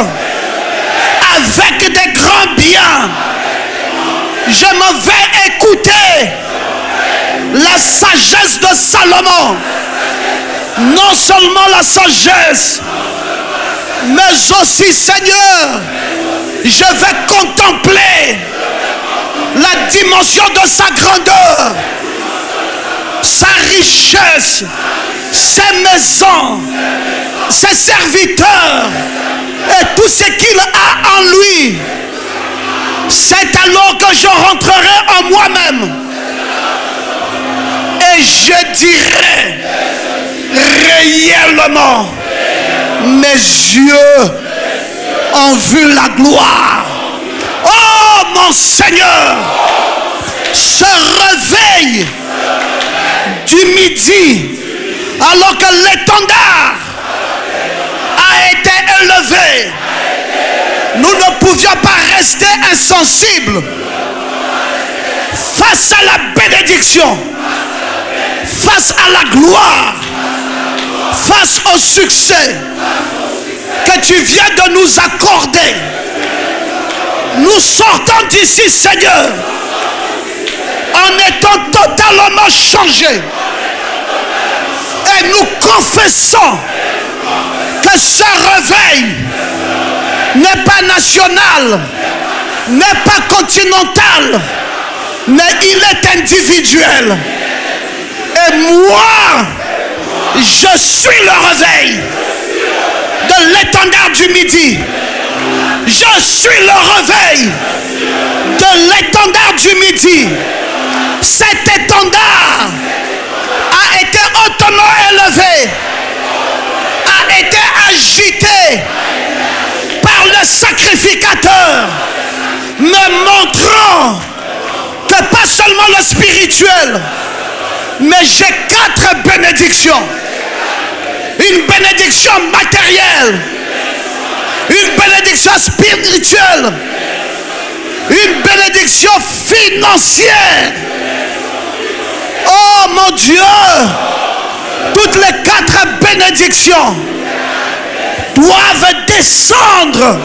avec des grands biens. Je m'en vais écouter la sagesse de Salomon. Non seulement la sagesse, mais aussi, Seigneur, je vais contempler la dimension de sa grandeur, sa richesse, ses maisons, ses serviteurs et tout ce qu'il a en lui. C'est alors que je rentrerai en moi-même et je dirai réellement, mes yeux ont vu la gloire. Oh mon Seigneur, ce réveil du midi, alors que l'étendard a été élevé, nous ne pouvions pas rester insensibles face à la bénédiction, face à la gloire, face au succès que tu viens de nous accorder. Nous sortons d'ici, Seigneur, en étant totalement changés. Et nous confessons que ce réveil n'est pas national, n'est pas continental, mais il est individuel. Et moi, je suis le réveil de l'étendard du midi. Je suis le réveil de l'étendard du midi. Cet étendard a été hautement élevé, a été agité par le sacrificateur, me montrant que pas seulement le spirituel, mais j'ai 4 bénédictions. Une bénédiction matérielle, une bénédiction spirituelle, une bénédiction financière. Oh mon Dieu, toutes les 4 bénédictions doivent descendre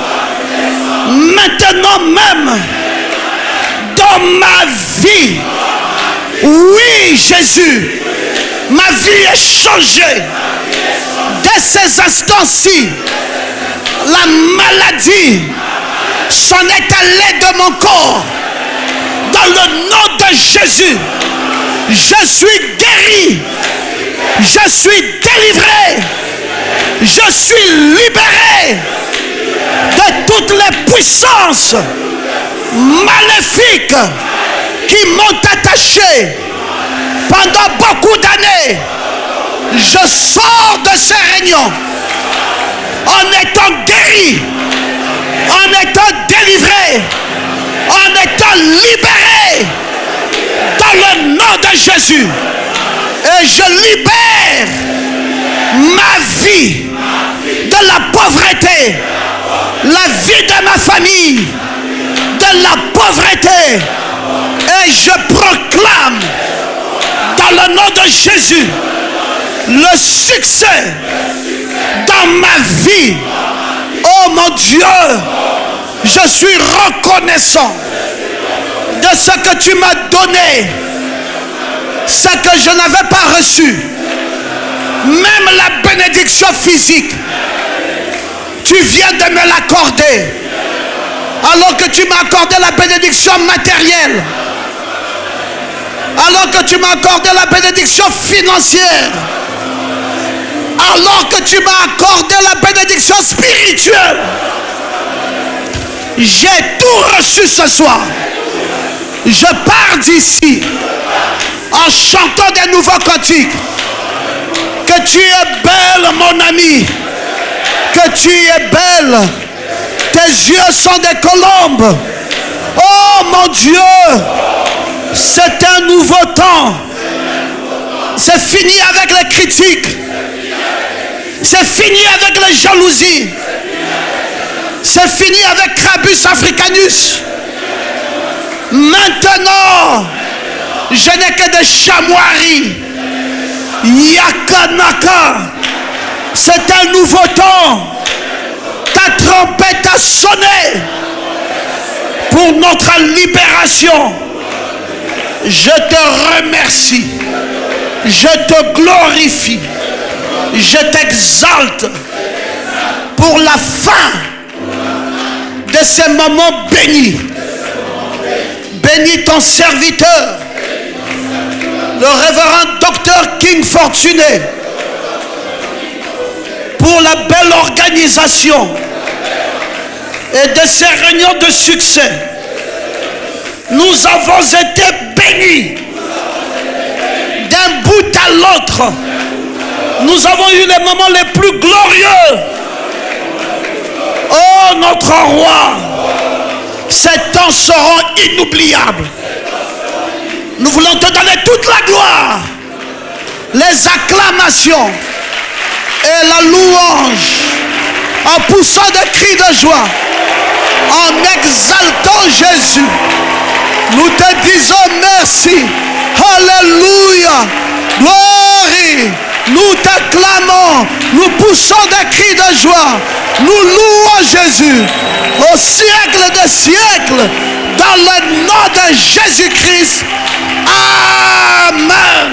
maintenant même dans ma vie. Oui, Jésus, ma vie est changée. Dès ces instants-ci, la maladie s'en est allée de mon corps. Dans le nom de Jésus, je suis guéri, je suis délivré, je suis libéré de toutes les puissances maléfiques qui m'ont attaché pendant beaucoup d'années. Je sors de ces réunions en étant guéri, en étant délivré, en étant libéré dans le nom de Jésus. Et je libère ma vie de la pauvreté, la vie de ma famille de la pauvreté. Et je proclame dans le nom de Jésus le succès dans ma vie. Oh mon Dieu, je suis reconnaissant de ce que tu m'as donné, ce que je n'avais pas reçu. Même la bénédiction physique, tu viens de me l'accorder. Alors que tu m'as accordé la bénédiction matérielle, alors que tu m'as accordé la bénédiction financière, alors que tu m'as accordé la bénédiction spirituelle, j'ai tout reçu ce soir. Je pars d'ici en chantant des nouveaux cantiques. Que tu es belle, mon ami, que tu es belle. Tes yeux sont des colombes. Oh mon Dieu, c'est un nouveau temps. C'est fini avec les critiques. C'est fini avec les jalousies. C'est fini avec Crabus africanus. Maintenant, je n'ai que des chamoiries. Yakanaka. C'est un nouveau temps. trompette a sonné pour notre libération. Je te remercie. Je te glorifie. Je t'exalte pour la fin de ces moments bénis. Bénis ton serviteur, le révérend docteur King Fortuné, pour la belle organisation et de ces réunions de succès. Nous avons été bénis d'un bout à l'autre. Nous avons eu les moments les plus glorieux. Oh notre roi, ces temps seront inoubliables. Nous voulons te donner toute la gloire, les acclamations et la louange, en poussant des cris de joie, en exaltant Jésus. Nous te disons merci. Alléluia. Gloire. Nous t'acclamons. Nous poussons des cris de joie. Nous louons Jésus au siècle des siècles. Dans le nom de Jésus-Christ. Amen.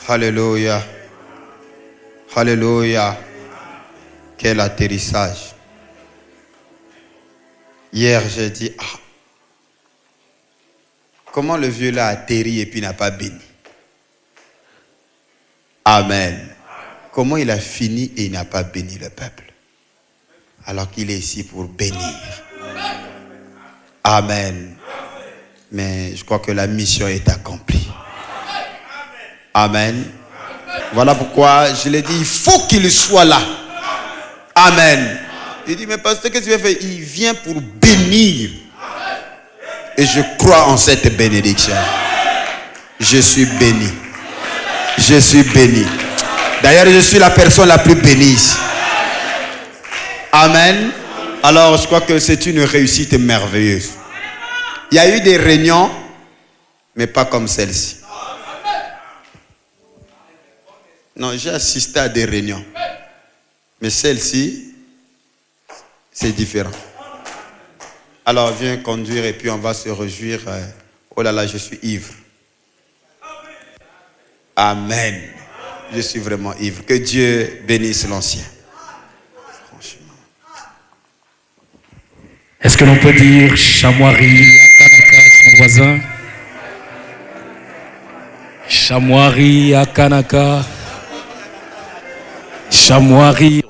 Alléluia. Alléluia. Quel atterrissage. Hier, j'ai dit, comment le vieux là a atterri et puis n'a pas béni. Amen. Comment il a fini et il n'a pas béni le peuple. Alors qu'il est ici pour bénir. Amen. Mais je crois que la mission est accomplie. Amen. Voilà pourquoi je l'ai dit, il faut qu'il soit là. Amen. Il dit, mais pasteur, qu'est-ce que tu veux faire? Il vient pour bénir. Et je crois en cette bénédiction. Je suis béni. Je suis béni. D'ailleurs, je suis la personne la plus bénie ici. Amen. Alors, je crois que c'est une réussite merveilleuse. Il y a eu des réunions, mais pas comme celle-ci. Non, j'ai assisté à des réunions. Mais celle-ci, c'est différent. Alors, viens conduire et puis on va se réjouir. Oh là là, je suis ivre. Amen. Je suis vraiment ivre. Que Dieu bénisse l'ancien. Franchement. Est-ce que l'on peut dire Chamoirie à Kanaka, son voisin? Chamoirie à Kanaka. Chamoirie.